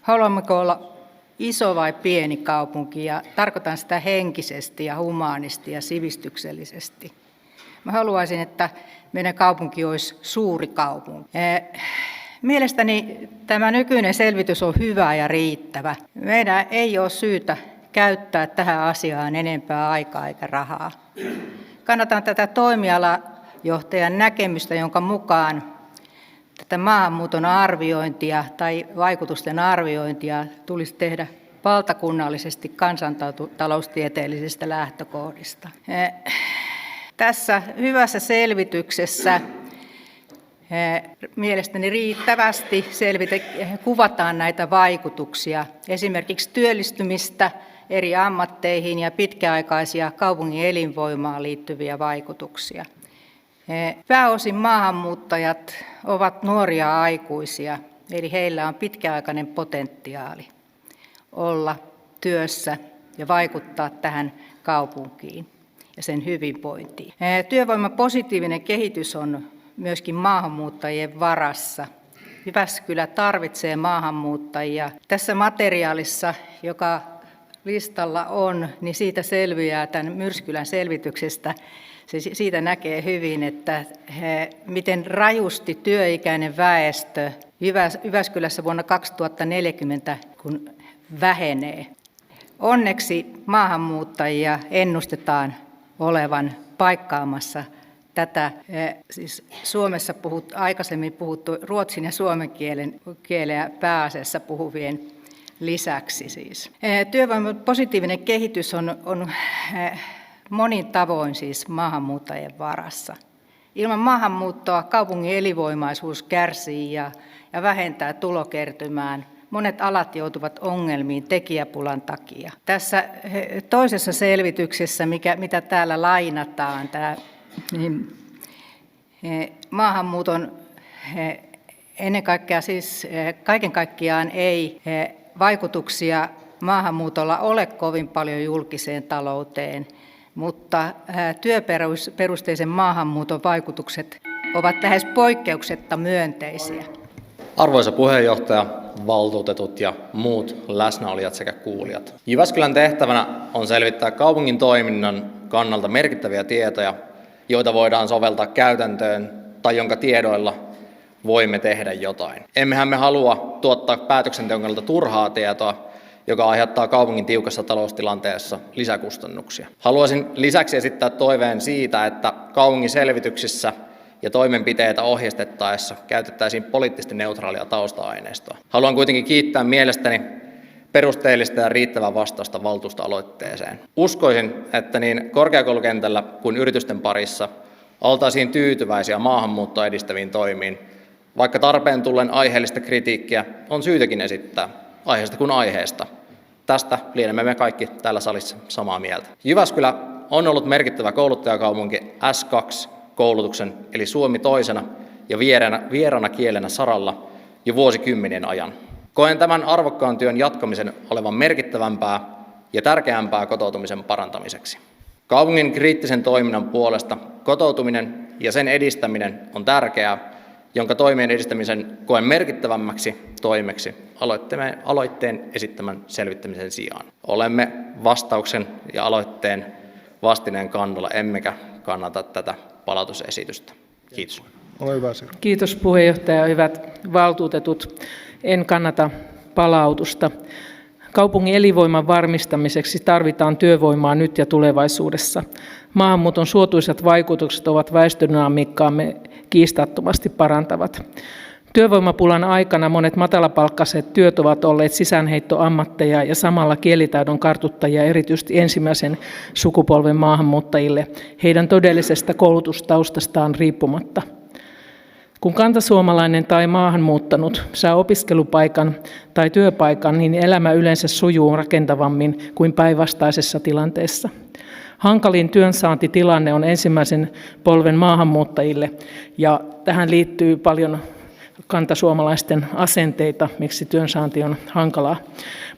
Haluammeko olla iso vai pieni kaupunki, ja tarkoitan sitä henkisesti ja humaanisti ja sivistyksellisesti. Mä haluaisin, että meidän kaupunki olisi suuri kaupunki. Mielestäni tämä nykyinen selvitys on hyvä ja riittävä. Meidän ei ole syytä käyttää tähän asiaan enempää aikaa eikä rahaa. Kannatan tätä toimialajohtajan näkemystä, jonka mukaan tätä maahanmuuton arviointia tai vaikutusten arviointia tulisi tehdä valtakunnallisesti kansantaloustieteellisistä lähtökohdista. Tässä hyvässä selvityksessä mielestäni riittävästi kuvataan näitä vaikutuksia, esimerkiksi työllistymistä eri ammatteihin ja pitkäaikaisia kaupungin elinvoimaan liittyviä vaikutuksia. Pääosin maahanmuuttajat ovat nuoria aikuisia, eli heillä on pitkäaikainen potentiaali olla työssä ja vaikuttaa tähän kaupunkiin ja sen hyvinvointiin. Työvoiman positiivinen kehitys on myöskin maahanmuuttajien varassa. Jyväskylä tarvitsee maahanmuuttajia. Tässä materiaalissa, joka listalla on, niin siitä selviää tämän Myrskylän selvityksestä. Siitä näkee hyvin, että miten rajusti työikäinen väestö Jyväskylässä vuonna 2040 kun vähenee. Onneksi maahanmuuttajia ennustetaan olevan paikkaamassa tätä, siis Suomessa aikaisemmin puhuttu ruotsin ja suomen kieleä pääasiassa puhuvien lisäksi. Siis. Työvoiman positiivinen kehitys on monin tavoin siis maahanmuuttajien varassa. Ilman maahanmuuttoa kaupungin elinvoimaisuus kärsii ja vähentää tulokertymään. Monet alat joutuvat ongelmiin tekijäpulan takia. Tässä toisessa selvityksessä, mitä täällä lainataan, niin maahanmuuton ennen kaikkea siis kaiken kaikkiaan ei vaikutuksia maahanmuutolla ole kovin paljon julkiseen talouteen, mutta työperusteisen maahanmuuton vaikutukset ovat lähes poikkeuksetta myönteisiä. Arvoisa puheenjohtaja, valtuutetut ja muut läsnäolijat sekä kuulijat. Jyväskylän tehtävänä on selvittää kaupungin toiminnan kannalta merkittäviä tietoja, joita voidaan soveltaa käytäntöön tai jonka tiedoilla voimme tehdä jotain. Emmehän me halua tuottaa päätöksenteon kannalta turhaa tietoa, joka aiheuttaa kaupungin tiukassa taloustilanteessa lisäkustannuksia. Haluaisin lisäksi esittää toiveen siitä, että kaupungin selvityksissä ja toimenpiteitä ohjeistettaessa käytettäisiin poliittisesti neutraalia tausta-aineistoa. Haluan kuitenkin kiittää mielestäni perusteellista ja riittävää vastausta valtuustoaloitteeseen. Uskoisin, että niin korkeakoulukentällä kuin yritysten parissa oltaisiin tyytyväisiä maahanmuuttoa edistäviin toimiin, vaikka tarpeen tullen aiheellista kritiikkiä on syytäkin esittää, aiheesta kuin aiheesta. Tästä lienemme me kaikki täällä salissa samaa mieltä. Jyväskylä on ollut merkittävä kouluttajakaupunki S2-koulutuksen eli suomi toisena ja vieraana kielenä saralla jo vuosikymmenien ajan. Koen tämän arvokkaan työn jatkamisen olevan merkittävämpää ja tärkeämpää kotoutumisen parantamiseksi. Kaupungin kriittisen toiminnan puolesta kotoutuminen ja sen edistäminen on tärkeää, jonka toimien edistämisen koen merkittävämmäksi toimeksi aloitteen esittämän selvittämisen sijaan. Olemme vastauksen ja aloitteen vastineen kannalla, emmekä kannata tätä palautusesitystä. Kiitos. Ole hyvä, Sirpa. Kiitos puheenjohtaja, hyvät valtuutetut. En kannata palautusta. Kaupungin elinvoiman varmistamiseksi tarvitaan työvoimaa nyt ja tulevaisuudessa. Maahanmuuton suotuisat vaikutukset ovat väestödynamiikkaamme kiistattomasti parantavat. Työvoimapulan aikana monet matalapalkkaiset työt ovat olleet sisäänheittoammatteja ja samalla kielitaidon kartuttajia erityisesti ensimmäisen sukupolven maahanmuuttajille heidän todellisesta koulutustaustastaan riippumatta. Kun kantasuomalainen tai maahanmuuttanut saa opiskelupaikan tai työpaikan, niin elämä yleensä sujuu rakentavammin kuin päinvastaisessa tilanteessa. Hankalin työnsaantitilanne on ensimmäisen polven maahanmuuttajille, ja tähän liittyy paljon kantasuomalaisten asenteita, miksi työnsaanti on hankalaa.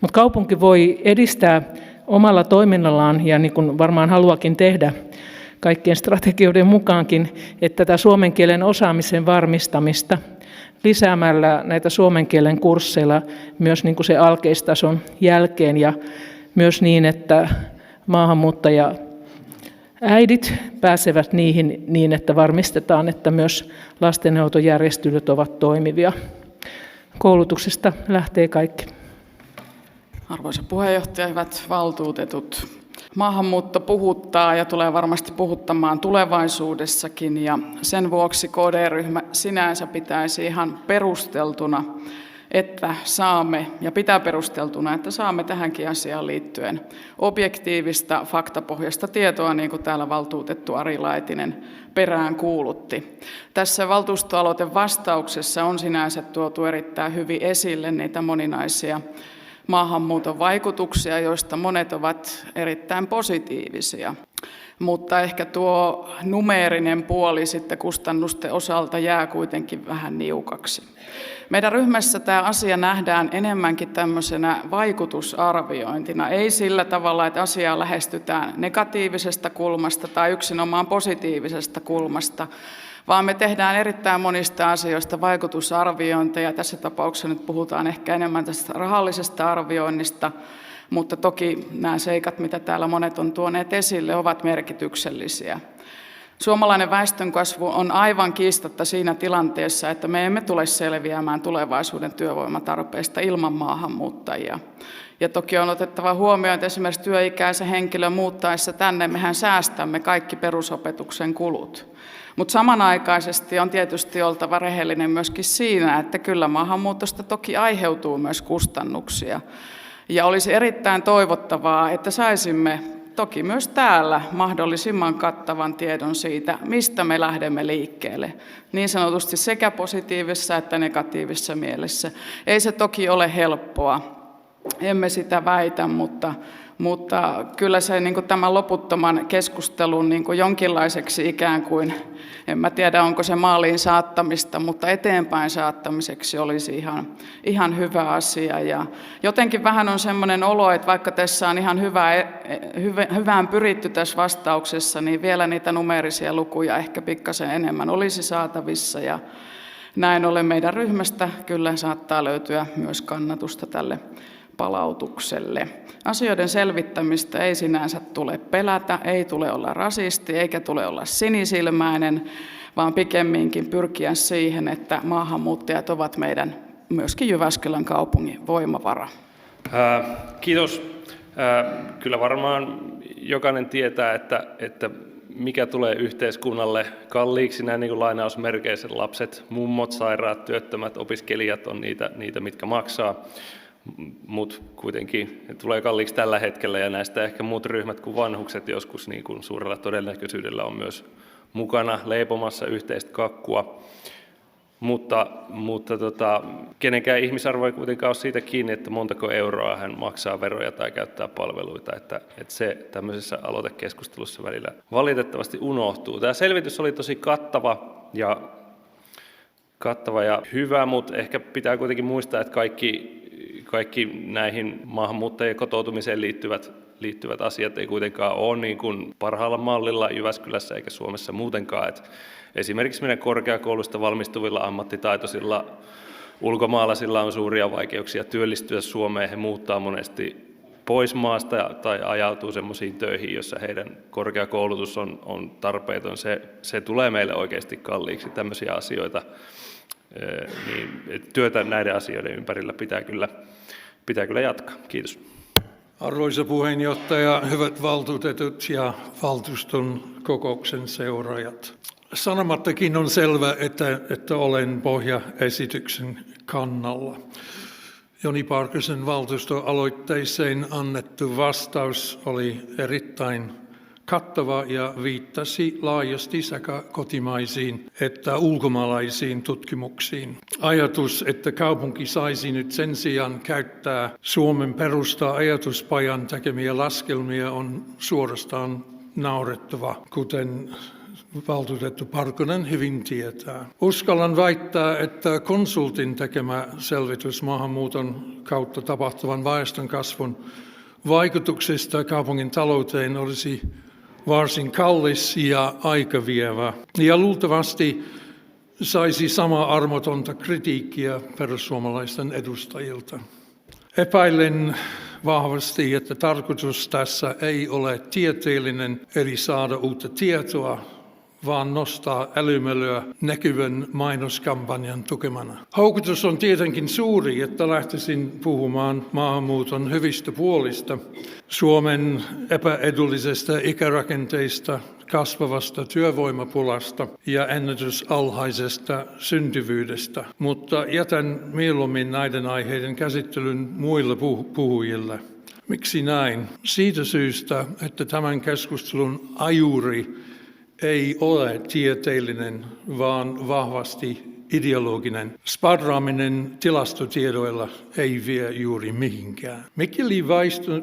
Mutta kaupunki voi edistää omalla toiminnallaan, ja niin kuin varmaan haluakin tehdä, kaikkien strategioiden mukaankin, että tätä suomen kielen osaamisen varmistamista lisäämällä näitä suomen kielen kursseilla myös niin kuin se alkeistason jälkeen ja myös niin, että maahanmuuttajaäidit pääsevät niihin niin, että varmistetaan, että myös lastenhoitojärjestelyt ovat toimivia. Koulutuksesta lähtee kaikki. Arvoisa puheenjohtaja, hyvät valtuutetut. Maahanmuutto puhuttaa ja tulee varmasti puhuttamaan tulevaisuudessakin, ja sen vuoksi KD-ryhmä sinänsä pitäisi ihan perusteltuna, että saamme, ja pitää perusteltuna, että saamme tähänkin asiaan liittyen objektiivista, faktapohjaista tietoa, niin kuin täällä valtuutettu Ari Laitinen perään kuulutti. Tässä valtuustoaloitteen vastauksessa on sinänsä tuotu erittäin hyvin esille niitä moninaisia maahanmuuton vaikutuksia, joista monet ovat erittäin positiivisia. Mutta ehkä tuo numeerinen puoli sitten kustannusten osalta jää kuitenkin vähän niukaksi. Meidän ryhmässä tämä asia nähdään enemmänkin tämmöisenä vaikutusarviointina, ei sillä tavalla, että asiaa lähestytään negatiivisesta kulmasta tai yksinomaan positiivisesta kulmasta, vaan me tehdään erittäin monista asioista vaikutusarviointeja. Tässä tapauksessa nyt puhutaan ehkä enemmän tästä rahallisesta arvioinnista, mutta toki nämä seikat, mitä täällä monet on tuoneet esille, ovat merkityksellisiä. Suomalainen väestönkasvu on aivan kiistatta siinä tilanteessa, että me emme tule selviämään tulevaisuuden työvoimatarpeista ilman maahanmuuttajia. Ja toki on otettava huomioon, että esimerkiksi työikäisen henkilön muuttaessa tänne mehän säästämme kaikki perusopetuksen kulut. Mutta samanaikaisesti on tietysti oltava rehellinen myöskin siinä, että kyllä maahanmuutosta toki aiheutuu myös kustannuksia. Ja olisi erittäin toivottavaa, että saisimme toki myös täällä mahdollisimman kattavan tiedon siitä, mistä me lähdemme liikkeelle. Niin sanotusti sekä positiivisessa että negatiivisessa mielessä. Ei se toki ole helppoa, emme sitä väitä, mutta kyllä se niin kuin tämän loputtoman keskustelun niin kuin jonkinlaiseksi ikään kuin, en mä tiedä onko se maaliin saattamista, mutta eteenpäin saattamiseksi olisi ihan hyvä asia. Ja jotenkin vähän on semmoinen olo, että vaikka tässä on ihan hyvään pyritty tässä vastauksessa, niin vielä niitä numeerisia lukuja ehkä pikkasen enemmän olisi saatavissa. Ja näin ollen meidän ryhmästä kyllä saattaa löytyä myös kannatusta tälle palautukselle. Asioiden selvittämistä ei sinänsä tule pelätä, ei tule olla rasisti eikä tule olla sinisilmäinen, vaan pikemminkin pyrkiä siihen, että maahanmuuttajat ovat meidän myöskin Jyväskylän kaupungin voimavara. Kiitos. Kyllä varmaan jokainen tietää, että mikä tulee yhteiskunnalle kalliiksi, näin niin kuin lainausmerkeissä lapset, mummot, sairaat, työttömät, opiskelijat on niitä mitkä maksaa, mutta kuitenkin tulee kalliiksi tällä hetkellä ja näistä ehkä muut ryhmät kuin vanhukset joskus niin kuin suurella todennäköisyydellä on myös mukana leipomassa yhteistä kakkua. Mutta kenenkään ihmisarvo ei kuitenkaan ole siitä kiinni, että montako euroa hän maksaa veroja tai käyttää palveluita, että se tämmöisessä aloitekeskustelussa välillä valitettavasti unohtuu. Tämä selvitys oli tosi kattava ja hyvä, mutta ehkä pitää kuitenkin muistaa, että kaikki näihin maahanmuuttajien kotoutumiseen liittyvät asiat ei kuitenkaan ole niin kuin parhaalla mallilla Jyväskylässä eikä Suomessa muutenkaan. Että esimerkiksi meidän korkeakoulusta valmistuvilla ammattitaitoisilla ulkomaalaisilla on suuria vaikeuksia työllistyä Suomeen. He muuttaa monesti pois maasta tai ajautuu semmoisiin töihin, joissa heidän korkeakoulutus on tarpeeton. Se tulee meille oikeasti kalliiksi tämmöisiä asioita. Niin työtä näiden asioiden ympärillä pitää kyllä jatkaa. Kiitos. Arvoisa puheenjohtaja, hyvät valtuutetut ja valtuuston kokouksen seuraajat. Sanomattakin on selvä, että olen pohjaesityksen kannalla. Joni Parkkosen valtuustoaloitteeseen annettu vastaus oli erittäin kattava ja viittasi laajasti sekä kotimaisiin että ulkomaalaisiin tutkimuksiin. Ajatus, että kaupunki saisi nyt sen sijaan käyttää Suomen perusta ajatuspajan tekemiä laskelmia on suorastaan naurettava, kuten valtuutettu Parkkonen hyvin tietää. Uskallan väittää, että konsultin tekemä selvitys maahanmuuton kautta tapahtuvan väestönkasvun vaikutuksista kaupungin talouteen olisi varsin kallis ja aikavievä. Ja luultavasti saisi samaa armotonta kritiikkiä perussuomalaisten edustajilta. Epäilen vahvasti, että tarkoitus tässä ei ole tieteellinen, eli saada uutta tietoa, vaan nostaa älymölyä näkyvän mainoskampanjan tukemana. Houkutus on tietenkin suuri, että lähtisin puhumaan maahanmuuton hyvistä puolista, Suomen epäedullisesta ikärakenteista, kasvavasta työvoimapulasta ja ennätysalhaisesta syntyvyydestä, mutta jätän mieluummin näiden aiheiden käsittelyn muille puhujille. Miksi näin? Siitä syystä, että tämän keskustelun ajuri ei ole tieteellinen, vaan vahvasti ideologinen. Sparraaminen tilastotiedoilla ei vie juuri mihinkään. Mikäli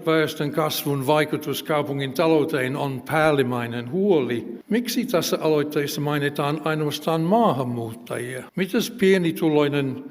väestön kasvun vaikutus kaupungin talouteen on päällimmäinen huoli, miksi tässä aloitteessa mainitaan ainoastaan maahanmuuttajia? Mitäs pienituloinen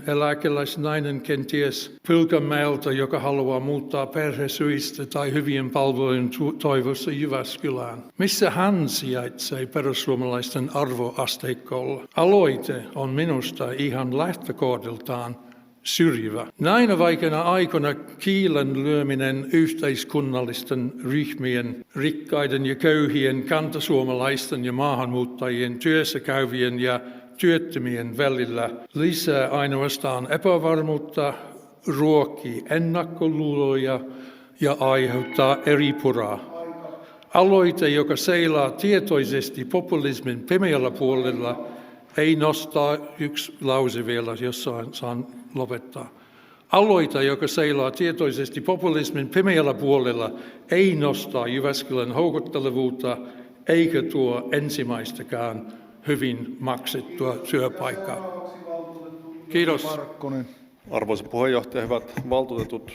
eläkeläisnainen kenties Pylkänmäeltä, joka haluaa muuttaa perhesyistä tai hyvien palvelujen toivossa Jyväskylään? Missä hän sijaitsee perussuomalaisten arvoasteikolla? Aloite on minusta ihan lähtökohdiltaan syrjivä. Näinä vaikeina aikoina kiilen lyöminen yhteiskunnallisten ryhmien, rikkaiden ja köyhien, kantasuomalaisten ja maahanmuuttajien, työssäkäyvien ja työttömien välillä lisää ainoastaan epävarmuutta, ruokkii ennakkoluuloja ja aiheuttaa eripuraa. Aloite, joka seilaa tietoisesti populismin pimeällä puolella, ei nostaa yksi lause vielä, jos saan lopettaa. Aloite, joka seilaa tietoisesti populismin pimeällä puolella, ei nostaa Jyväskylän houkuttelevuutta eikä tuo ensimmäistäkään hyvin maksettua työpaikkaa. Kiitos. Arvoisa puheenjohtaja, hyvät valtuutetut,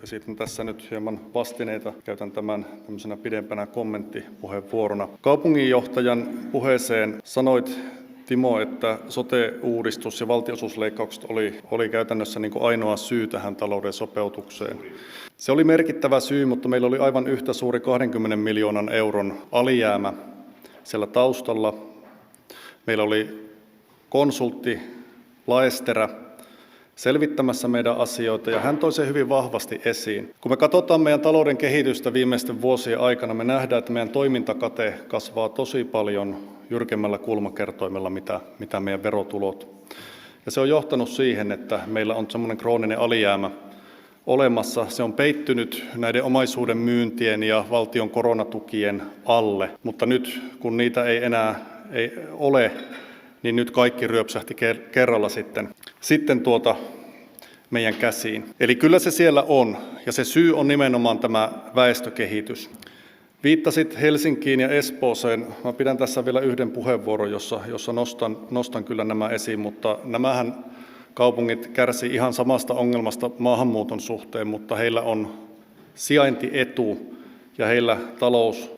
esitän tässä nyt hieman vastineita. Käytän tämän tämmöisenä pidempänä kommenttipuheenvuorona. Kaupunginjohtajan puheeseen sanoit, Timo, että sote-uudistus ja valtionosuusleikkaukset oli käytännössä niin kuin ainoa syy tähän talouden sopeutukseen. Se oli merkittävä syy, mutta meillä oli aivan yhtä suuri 20 miljoonan euron alijäämä siellä taustalla. Meillä oli konsultti Laesterä selvittämässä meidän asioita, ja hän toi sen hyvin vahvasti esiin. Kun me katsotaan meidän talouden kehitystä viimeisten vuosien aikana, me nähdään, että meidän toimintakate kasvaa tosi paljon jyrkemmällä kulmakertoimella, mitä meidän verotulot. Ja se on johtanut siihen, että meillä on semmoinen krooninen alijäämä olemassa. Se on peittynyt näiden omaisuuden myyntien ja valtion koronatukien alle, mutta nyt kun niitä ei enää ole, niin nyt kaikki ryöpsähti kerralla sitten meidän käsiin. Eli kyllä se siellä on, ja se syy on nimenomaan tämä väestökehitys. Viittasit Helsinkiin ja Espooseen. Mä pidän tässä vielä yhden puheenvuoron, jossa nostan kyllä nämä esiin, mutta nämähän kaupungit kärsii ihan samasta ongelmasta maahanmuuton suhteen, mutta heillä on sijaintietu ja heillä talous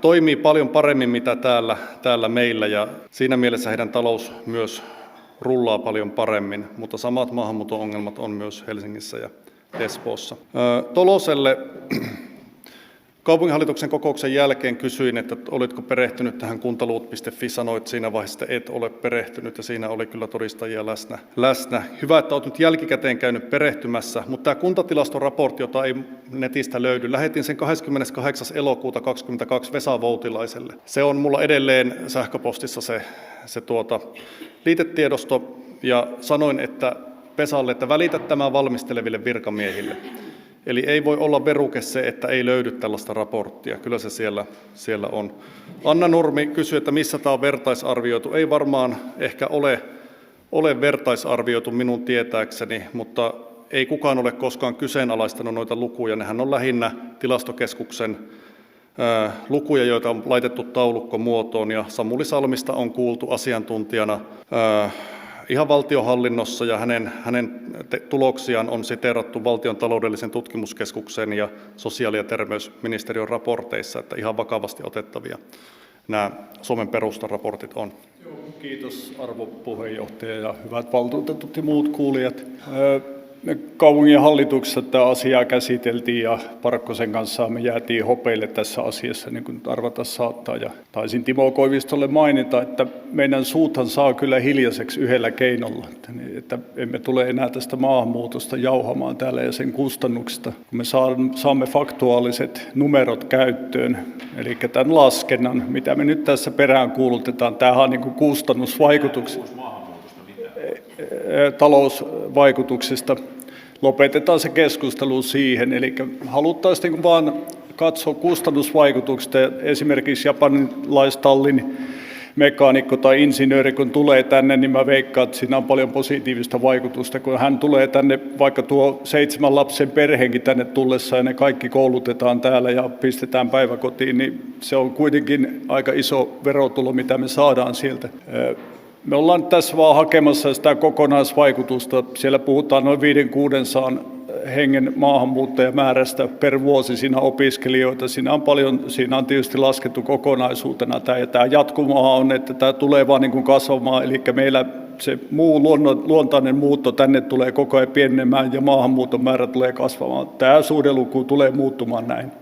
toimii paljon paremmin mitä täällä meillä, ja siinä mielessä heidän talous myös rullaa paljon paremmin, mutta samat maahanmuuton ongelmat on myös Helsingissä ja Espoossa. Toloselle kaupunginhallituksen kokouksen jälkeen kysyin, että olitko perehtynyt tähän kuntaluut.fi, sanoit siinä vaiheessa, että et ole perehtynyt, ja siinä oli kyllä todistajia läsnä. Hyvä, että olet nyt jälkikäteen käynyt perehtymässä, mutta tämä kuntatilastoraportti, jota ei netistä löydy, lähetin sen 28. elokuuta 2022 Vesa Voutilaiselle. Se on mulla edelleen sähköpostissa se liitetiedosto, ja sanoin Vesalle, että välitä tämä valmisteleville virkamiehille. Eli ei voi olla veruke se, että ei löydy tällaista raporttia. Kyllä se siellä on. Anna Nurmi kysyi, että missä tämä on vertaisarvioitu. Ei varmaan ehkä ole vertaisarvioitu minun tietääkseni, mutta ei kukaan ole koskaan kyseenalaistanut noita lukuja. Nehän on lähinnä Tilastokeskuksen lukuja, joita on laitettu taulukkomuotoon, ja Samuli Salmista on kuultu asiantuntijana ihan valtionhallinnossa, ja hänen tuloksiaan on siteerattu Valtion taloudellisen tutkimuskeskuksen ja sosiaali- ja terveysministeriön raporteissa, että ihan vakavasti otettavia nämä Suomen Perusta-raportit on. Kiitos arvo puheenjohtaja ja hyvät valtuutetut ja muut kuulijat. Me kaupungin hallituksessa tätä asiaa käsiteltiin, ja Parkkosen kanssa me jäätiin hopeille tässä asiassa, niin kuin arvata saattaa. Ja taisin Timo Koivistolle mainita, että meidän suuthan saa kyllä hiljaiseksi yhdellä keinolla, että emme tule enää tästä maahanmuutosta jauhamaan täällä ja sen kustannuksista, kun me saamme faktuaaliset numerot käyttöön. Eli tämän laskennan, mitä me nyt tässä perään kuulutetaan, tämähän on niin kuin kustannusvaikutuksia. Talousvaikutuksista. Lopetetaan se keskustelu siihen, eli haluttaisiin vaan katsoa kustannusvaikutuksia. Esimerkiksi japanilaistallin mekaanikko tai insinööri, kun tulee tänne, niin mä veikkaan, että siinä on paljon positiivista vaikutusta. Kun hän tulee tänne, vaikka tuo 7 lapsen perheenkin tänne tullessa, ja ne kaikki koulutetaan täällä ja pistetään päiväkotiin, niin se on kuitenkin aika iso verotulo, mitä me saadaan sieltä. Me ollaan tässä vaan hakemassa sitä kokonaisvaikutusta. Siellä puhutaan noin 500-600 hengen maahanmuuttajamäärästä per vuosi, siinä opiskelijoita. Siinä on paljon, siinä on tietysti laskettu kokonaisuutena tämä, ja tämä jatkumoa on, että tämä tulee vaan niin kuin kasvamaan, eli meillä se muu luontainen muutto tänne tulee koko ajan pienemään ja maahanmuuton määrä tulee kasvamaan. Tämä suhdeluku tulee muuttumaan näin.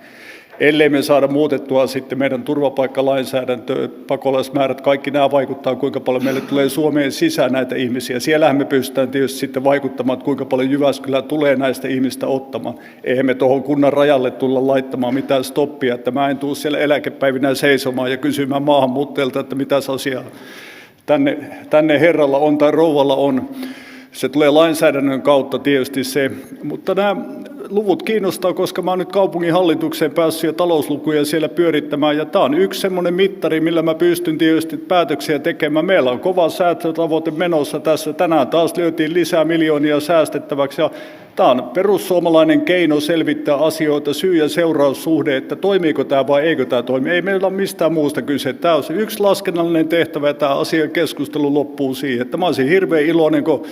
Ellei me saada muutettua sitten meidän turvapaikkalainsäädäntöä, pakolaismäärät, kaikki nämä vaikuttaa, kuinka paljon meille tulee Suomeen sisään näitä ihmisiä. Siellähän me pystytään tietysti sitten vaikuttamaan, että kuinka paljon Jyväskylä tulee näistä ihmistä ottamaan. Eihän me tuohon kunnan rajalle tulla laittamaan mitään stoppia, että mä en tule siellä eläkepäivinä seisomaan ja kysymään maahanmuuttajilta, että mitäs asiaa tänne herralla on tai rouvalla on. Se tulee lainsäädännön kautta tietysti se, mutta nämä luvut kiinnostaa, koska mä oon nyt kaupunginhallitukseen päässyt ja talouslukuja siellä pyörittämään, ja tämä on yksi semmoinen mittari, millä mä pystyn tietysti päätöksiä tekemään. Meillä on kova säästötavoite menossa tässä. Tänään taas löytiin lisää miljoonia säästettäväksi, ja tämä on perussuomalainen keino selvittää asioita, syy- ja seuraussuhde, että toimiiko tämä vai eikö tämä toimi. Ei meillä ole mistään muusta kyse. Tämä on se yksi laskennallinen tehtävä, ja tämä asian keskustelu loppuu siihen. Että mä olisin hirveän iloinen, kun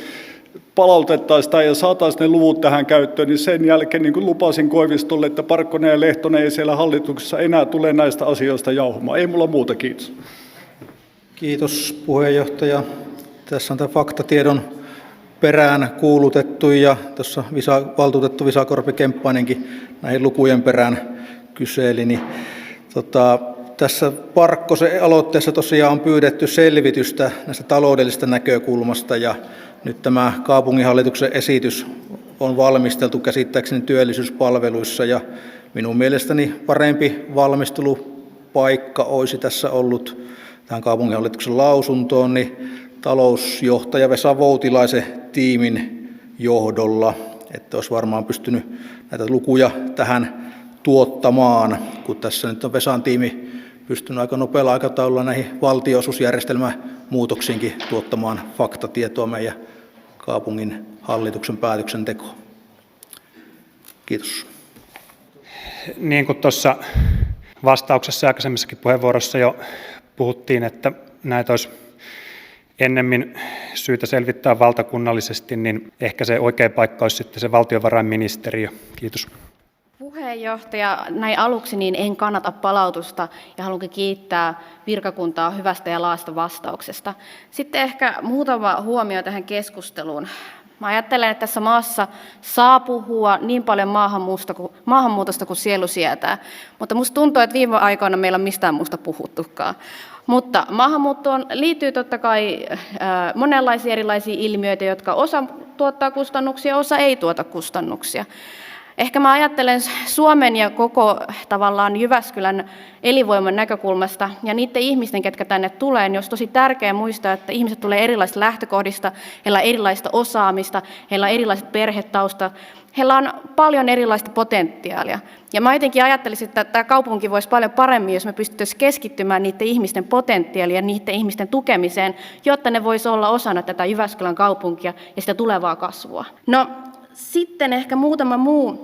palautettaisiin tämä ja saataisiin ne luvut tähän käyttöön, niin sen jälkeen, niin kuin lupasin Koivistolle, että Parkkonen ja Lehtonen ei siellä hallituksessa enää tule näistä asioista jauhamaan. Ei mulla muuta, kiitos. Kiitos puheenjohtaja. Tässä on tämä faktatiedon perään kuulutettu, ja tuossa valtuutettu Visa Korpi-Kemppainenkin näihin lukujen perään kyseli. Niin, Tässä Parkkosen aloitteessa tosiaan on pyydetty selvitystä näistä taloudellisesta näkökulmasta ja nyt tämä kaupunginhallituksen esitys on valmisteltu käsittääkseni työllisyyspalveluissa ja minun mielestäni parempi valmistelupaikka olisi tässä ollut tähän kaupunginhallituksen lausuntoon, niin talousjohtaja Vesa Voutilaisen tiimin johdolla, että olisi varmaan pystynyt näitä lukuja tähän tuottamaan, kun tässä nyt on Vesan tiimi pystynyt aika nopealla aikataululla näihin valtionosuusjärjestelmämuutoksiinkin tuottamaan faktatietoa meidän kaupungin hallituksen päätöksentekoon. Kiitos. Niin kuin tuossa vastauksessa ja aikaisemmissakin puheenvuorossa jo puhuttiin, että näitä olisi ennemmin syytä selvittää valtakunnallisesti, niin ehkä se oikea paikka olisi sitten se valtiovarainministeriö. Kiitos. Puheenjohtaja, näin aluksi niin en kannata palautusta ja haluankin kiittää virkakuntaa hyvästä ja laajasta vastauksesta. Sitten ehkä muutama huomio tähän keskusteluun. Mä ajattelen, että tässä maassa saa puhua niin paljon maahanmuutosta kuin sielu sietää, mutta musta tuntuu, että viime aikoina meillä on mistään muusta puhuttukaan. Mutta maahanmuuttoon liittyy totta kai monenlaisia erilaisia ilmiöitä, jotka osa tuottaa kustannuksia, osa ei tuota kustannuksia. Ehkä mä ajattelen Suomen ja koko tavallaan Jyväskylän elinvoiman näkökulmasta ja niiden ihmisten, ketkä tänne tulee, niin olisi tosi tärkeää muistaa, että ihmiset tulee erilaisista lähtökohdista, heillä on erilaista osaamista, heillä on erilaiset perhetaustat, heillä on paljon erilaista potentiaalia. Ja mä jotenkin ajattelisin, että tämä kaupunki voisi paljon paremmin, jos me pystyttäisiin keskittymään niiden ihmisten potentiaaliin ja niiden ihmisten tukemiseen, jotta ne voisi olla osana tätä Jyväskylän kaupunkia ja sitä tulevaa kasvua. No, sitten ehkä muutama muu.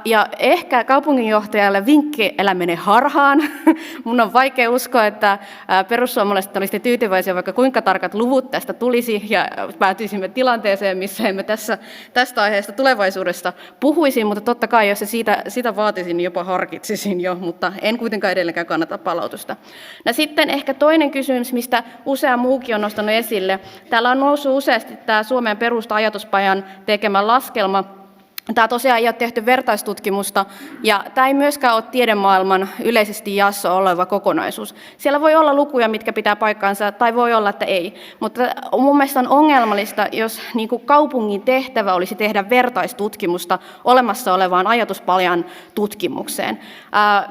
Ja ehkä kaupunginjohtajalle vinkki, älä mene harhaan. Mun on vaikea uskoa, että perussuomalaiset olisitte tyytyväisiä, vaikka kuinka tarkat luvut tästä tulisi ja päätyisimme tilanteeseen, missä emme tästä aiheesta tulevaisuudesta puhuisi, mutta totta kai, jos se sitä vaatisi, niin jopa harkitsisin jo, mutta en kuitenkaan edelleenkään kannata palautusta. No sitten ehkä toinen kysymys, mistä usea muukin on nostanut esille. Täällä on noussut useasti tämä Suomen Perusta-ajatuspajan tekemä laskelma. Tämä tosiaan ei ole tehty vertaistutkimusta, ja tämä ei myöskään ole tiedemaailman yleisesti jaossa oleva kokonaisuus. Siellä voi olla lukuja, mitkä pitää paikkaansa, tai voi olla, että ei. Mutta mun mielestä on ongelmallista, jos niin kuin kaupungin tehtävä olisi tehdä vertaistutkimusta olemassa olevaan ajatuspajan tutkimukseen.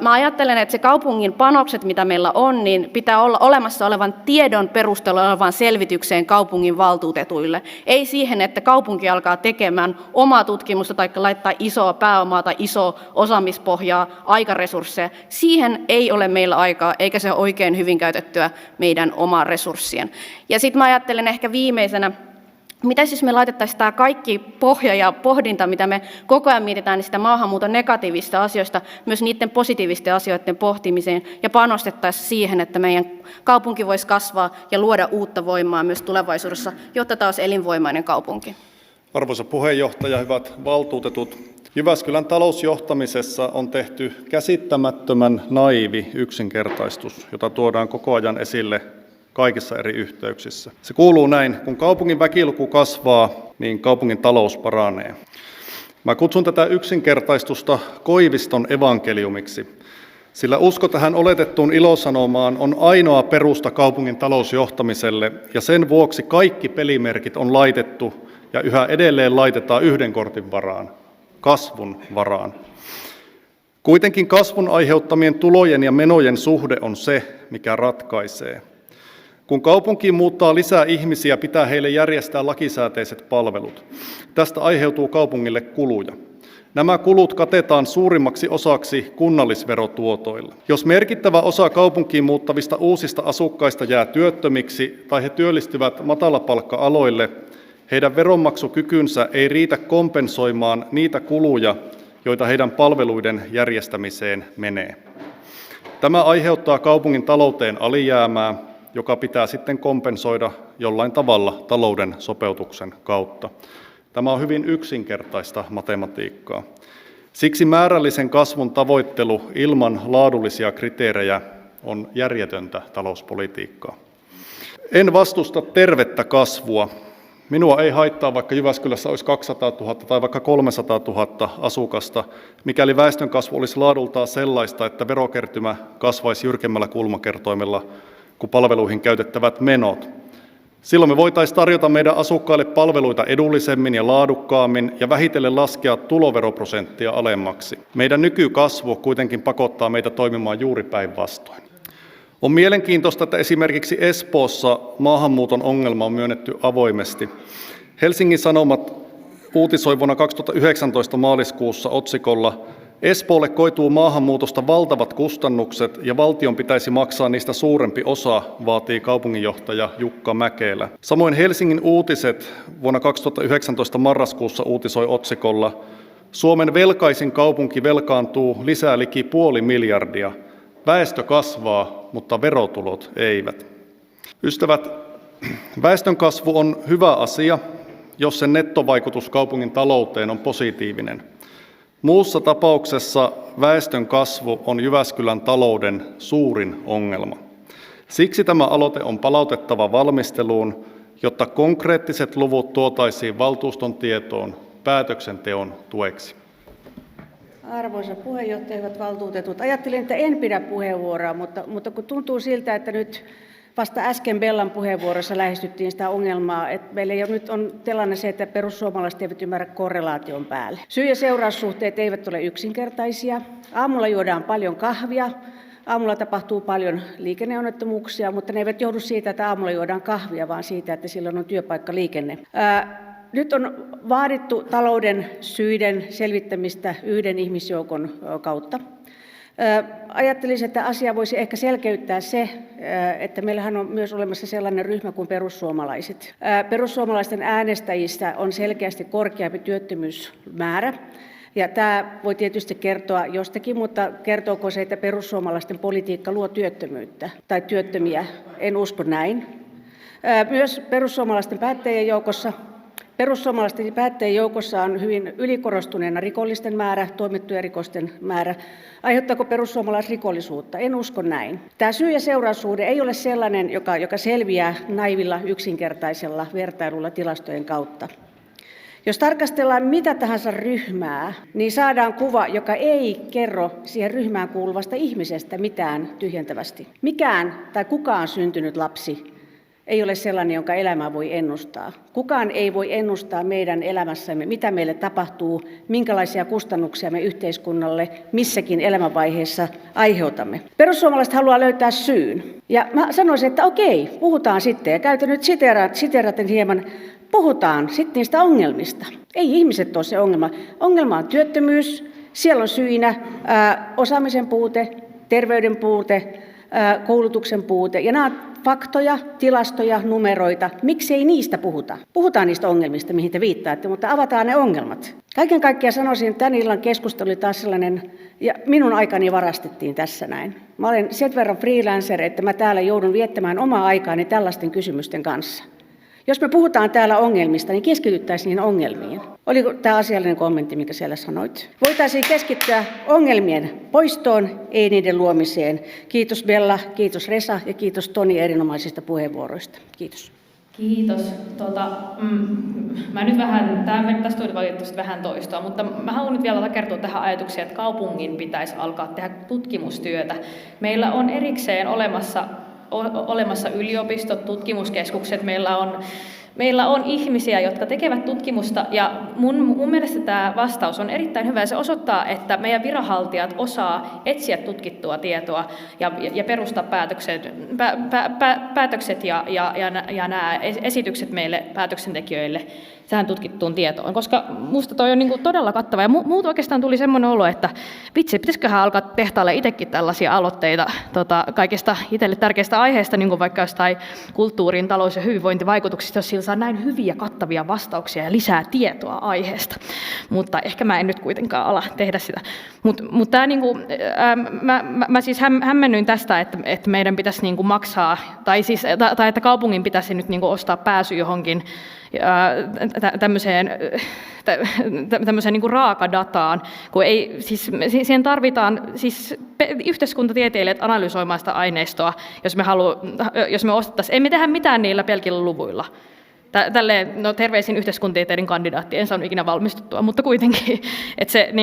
Mä ajattelen, että se kaupungin panokset, mitä meillä on, niin pitää olla olemassa olevan tiedon perusteella olevaan selvitykseen kaupungin valtuutetuille. Ei siihen, että kaupunki alkaa tekemään omaa tutkimusta tai laittaa isoa pääomaa tai isoa osaamispohjaa, aikaresursseja. Siihen ei ole meillä aikaa, eikä se ole oikein hyvin käytettyä meidän omaa resurssien. Ja sitten mä ajattelen ehkä viimeisenä, mitä jos me laitettaisiin tämä kaikki pohja ja pohdinta, mitä me koko ajan mietitään sitä maahanmuuton negatiivista asioista, myös niiden positiivisten asioiden pohtimiseen ja panostettaisiin siihen, että meidän kaupunki voisi kasvaa ja luoda uutta voimaa myös tulevaisuudessa, jotta taas elinvoimainen kaupunki. Arvoisa puheenjohtaja, hyvät valtuutetut. Jyväskylän talousjohtamisessa on tehty käsittämättömän naiivi yksinkertaistus, jota tuodaan koko ajan esille kaikissa eri yhteyksissä. Se kuuluu näin, kun kaupungin väkiluku kasvaa, niin kaupungin talous paranee. Mä kutsun tätä yksinkertaistusta Koiviston evankeliumiksi, sillä usko tähän oletettuun ilosanomaan on ainoa perusta kaupungin talousjohtamiselle, ja sen vuoksi kaikki pelimerkit on laitettu ja yhä edelleen laitetaan yhden kortin varaan, kasvun varaan. Kuitenkin kasvun aiheuttamien tulojen ja menojen suhde on se, mikä ratkaisee. Kun kaupunkiin muuttaa lisää ihmisiä, pitää heille järjestää lakisääteiset palvelut. Tästä aiheutuu kaupungille kuluja. Nämä kulut katetaan suurimmaksi osaksi kunnallisverotuotoilla. Jos merkittävä osa kaupunkiin muuttavista uusista asukkaista jää työttömiksi tai he työllistyvät matalapalkka-aloille, heidän veronmaksukykynsä ei riitä kompensoimaan niitä kuluja, joita heidän palveluiden järjestämiseen menee. Tämä aiheuttaa kaupungin talouteen alijäämää, joka pitää sitten kompensoida jollain tavalla talouden sopeutuksen kautta. Tämä on hyvin yksinkertaista matematiikkaa. Siksi määrällisen kasvun tavoittelu ilman laadullisia kriteerejä on järjetöntä talouspolitiikkaa. En vastusta tervettä kasvua, Minua ei haittaa, vaikka Jyväskylässä olisi 200 000 tai vaikka 300 000 asukasta, mikäli väestönkasvu olisi laadultaan sellaista, että verokertymä kasvaisi jyrkemmällä kulmakertoimella kuin palveluihin käytettävät menot. Silloin me voitaisiin tarjota meidän asukkaille palveluita edullisemmin ja laadukkaammin ja vähitellen laskea tuloveroprosenttia alemmaksi. Meidän nykykasvu kuitenkin pakottaa meitä toimimaan juuri päinvastoin. On mielenkiintoista, että esimerkiksi Espoossa maahanmuuton ongelma on myönnetty avoimesti. Helsingin Sanomat uutisoi vuonna 2019 maaliskuussa otsikolla "Espoolle koituu maahanmuutosta valtavat kustannukset ja valtion pitäisi maksaa niistä suurempi osa", vaatii kaupunginjohtaja Jukka Mäkelä. Samoin Helsingin Uutiset vuonna 2019 marraskuussa uutisoi otsikolla "Suomen velkaisin kaupunki velkaantuu lisää liki 0,5 miljardia. Väestö kasvaa, mutta verotulot eivät." Ystävät, väestönkasvu on hyvä asia, jos sen nettovaikutus kaupungin talouteen on positiivinen. Muussa tapauksessa väestön kasvu on Jyväskylän talouden suurin ongelma. Siksi tämä aloite on palautettava valmisteluun, jotta konkreettiset luvut tuotaisiin valtuuston tietoon päätöksenteon tueksi. Arvoisa puheenjohtaja, hyvät valtuutetut. Ajattelin, että en pidä puheenvuoroa, mutta kun tuntuu siltä, että nyt vasta äsken Bellan puheenvuorossa lähestyttiin sitä ongelmaa, että meillä nyt on tilanne se, että perussuomalaiset eivät ymmärrä korrelaation päälle. Syy- ja seuraussuhteet eivät ole yksinkertaisia. Aamulla juodaan paljon kahvia, aamulla tapahtuu paljon liikenneonnettomuuksia, mutta ne eivät johdu siitä, että aamulla juodaan kahvia, vaan siitä, että silloin on työpaikkaliikenne. Nyt on vaadittu talouden syiden selvittämistä yhden ihmisjoukon kautta. Ajattelisin, että asia voisi ehkä selkeyttää se, että meillähän on myös olemassa sellainen ryhmä kuin perussuomalaiset. Perussuomalaisten äänestäjissä on selkeästi korkeampi työttömyysmäärä. Ja tämä voi tietysti kertoa jostakin, mutta kertooko se, että perussuomalaisten politiikka luo työttömyyttä tai työttömiä? En usko näin. Myös perussuomalaisten päättäjien joukossa on hyvin ylikorostuneena rikollisten määrä, tuomittujen rikosten määrä. Aiheuttaako perussuomalaiset rikollisuutta? En usko näin. Tämä syy- ja seuraussuhde ei ole sellainen, joka selviää naivilla yksinkertaisella vertailulla tilastojen kautta. Jos tarkastellaan mitä tahansa ryhmää, niin saadaan kuva, joka ei kerro siihen ryhmään kuuluvasta ihmisestä mitään tyhjentävästi. Mikään tai kukaan syntynyt lapsi ei ole sellainen, jonka elämää voi ennustaa. Kukaan ei voi ennustaa meidän elämässämme, mitä meille tapahtuu, minkälaisia kustannuksia me yhteiskunnalle missäkin elämänvaiheessa aiheutamme. Perussuomalaiset haluaa löytää syyn. Ja mä sanoisin, että okei, puhutaan sitten. Ja käytän nyt siteeraten hieman. Puhutaan sitten niistä ongelmista. Ei ihmiset ole se ongelma. Ongelma on työttömyys, siellä on syinä osaamisen puute, terveyden puute, koulutuksen puute. Ja nämä on faktoja, tilastoja, numeroita. Miksi ei niistä puhuta? Puhutaan niistä ongelmista, mihin te viittaatte, mutta avataan ne ongelmat. Kaiken kaikkiaan sanoisin, että tämän illan keskustelu oli taas sellainen, ja minun aikani varastettiin tässä näin. Mä olen sen verran freelancer, että mä täällä joudun viettämään omaa aikaani tällaisten kysymysten kanssa. Jos me puhutaan täällä ongelmista, niin keskityttäisiin niihin ongelmiin. Oliko tämä asiallinen kommentti, mikä siellä sanoit? Voitaisiin keskittyä ongelmien poistoon, ei niiden luomiseen. Kiitos Bella, kiitos Resa ja kiitos Toni erinomaisista puheenvuoroista. Kiitos. Kiitos. Mä nyt tästä tuli valitettavasti vähän toistoa, mutta mä haluan nyt vielä takertua tähän ajatukseen, että kaupungin pitäisi alkaa tehdä tutkimustyötä. Meillä on erikseen olemassa yliopistot, tutkimuskeskukset, meillä on ihmisiä, jotka tekevät tutkimusta, ja mun mielestä tämä vastaus on erittäin hyvä. Se osoittaa, että meidän viranhaltijat osaa etsiä tutkittua tietoa ja perustaa päätökset ja nämä esitykset meille päätöksentekijöille tähän tutkittuun tietoon, koska musta toi on niinku todella kattava. Ja muut oikeastaan tuli semmoinen olo, että vitsi, pitäisiköhän alkaa tehtailla itsekin tällaisia aloitteita kaikista itselle tärkeistä aiheista, niin kuin vaikka jostain kulttuurin, talous- ja hyvinvointivaikutuksista, jos sillä saa näin hyviä kattavia vastauksia ja lisää tietoa aiheesta. Mutta ehkä mä en nyt kuitenkaan ala tehdä sitä. Mutta tämä niinku, mä siis hämmennyin tästä, että meidän pitäisi niinku maksaa, tai että kaupungin pitäisi nyt niinku ostaa pääsy johonkin tämmöiseen niin kuin raakadataan, kun ei, siis siihen tarvitaan siis yhteiskuntatieteilijät analysoimaan sitä aineistoa, jos me ostettaisiin. Ei me tehdä mitään niillä pelkillä luvuilla. Tälleen, no terveisin yhteiskuntatieteiden kandidaatti, en saanut ikinä valmistuttua, mutta kuitenkin, että se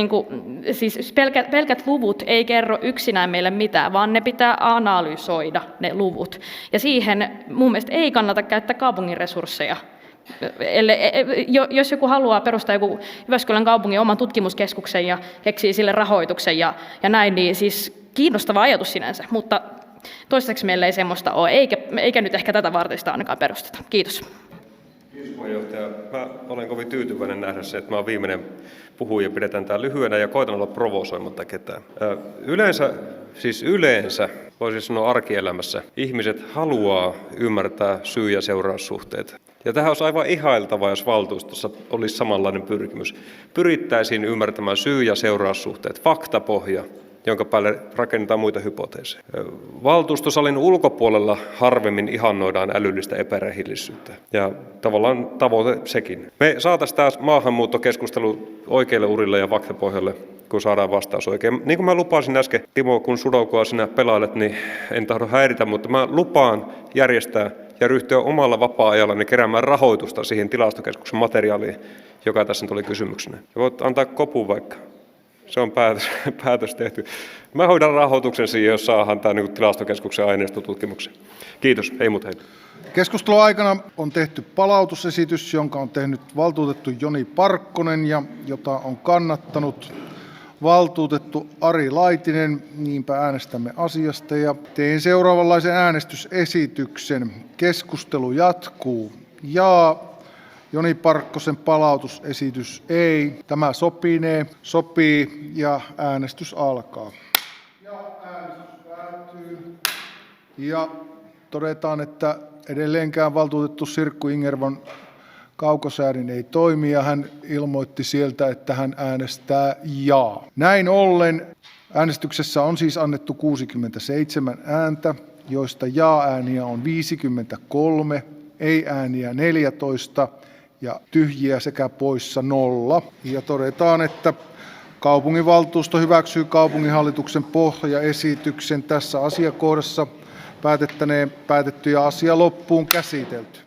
siis pelkät luvut ei kerro yksinään meille mitään, vaan ne pitää analysoida ne luvut. Ja siihen mun mielestä ei kannata käyttää kaupungin resursseja. Jos joku haluaa perustaa joku Jyväskylän kaupungin oman tutkimuskeskuksen ja keksii sille rahoituksen ja näin, niin siis kiinnostava ajatus sinänsä, mutta toistaiseksi meillä ei semmoista ole, eikä nyt ehkä tätä varten sitä ainakaan perusteta. Kiitos. Kiitos puheenjohtaja. Mä olen kovin tyytyväinen nähdä se, että mä olen viimeinen puhuja, pidetään tää lyhyenä ja koitan olla provosoimatta ketään. Yleensä, voisin sanoa arkielämässä, ihmiset haluaa ymmärtää syy- ja seuraussuhteet. Ja tähän olisi aivan ihailtavaa, jos valtuustossa olisi samanlainen pyrkimys. Pyrittäisiin ymmärtämään syy- ja seuraussuhteet, faktapohja, jonka päälle rakennetaan muita hypoteeseja. Valtuustosalin ulkopuolella harvemmin ihannoidaan älyllistä epärehellisyyttä. Ja tavallaan tavoite sekin. Me saataisiin tämä maahanmuuttokeskustelu oikeille urille ja faktapohjalle, kun saadaan vastaus oikein. Niin kuin mä lupasin äsken, Timo, kun sudokua sinä pelailet, niin en tahdo häiritä, mutta mä lupaan järjestää ja ryhtyä omalla vapaa-ajallani keräämään rahoitusta siihen tilastokeskuksen materiaaliin, joka tässä tuli kysymyksenä. Ja voit antaa kopun vaikka. Se on päätös tehty. Mä hoidan rahoituksen siihen, jos saadaan tämä tilastokeskuksen aineistotutkimuksen. Kiitos, ei muuta heitä. Keskustelun aikana on tehty palautusesitys, jonka on tehnyt valtuutettu Joni Parkkonen ja jota on kannattanut valtuutettu Ari Laitinen. Niinpä äänestämme asiasta ja teen seuraavanlaisen äänestysesityksen. Keskustelu jatkuu. Joni Parkkosen palautusesitys ei. Tämä sopii ja äänestys alkaa. Ja äänestys päättyy. Ja todetaan, että edelleenkään valtuutettu Sirkku Ingervon kaukosäädin ei toimi ja hän ilmoitti sieltä, että hän äänestää jaa. Näin ollen äänestyksessä on siis annettu 67 ääntä, joista jaa-ääniä on 53, ei-ääniä 14 ja tyhjiä sekä poissa 0. Ja todetaan, että kaupunginvaltuusto hyväksyy kaupunginhallituksen pohjaesityksen tässä asiakohdassa päätetty ja asia loppuun käsitelty.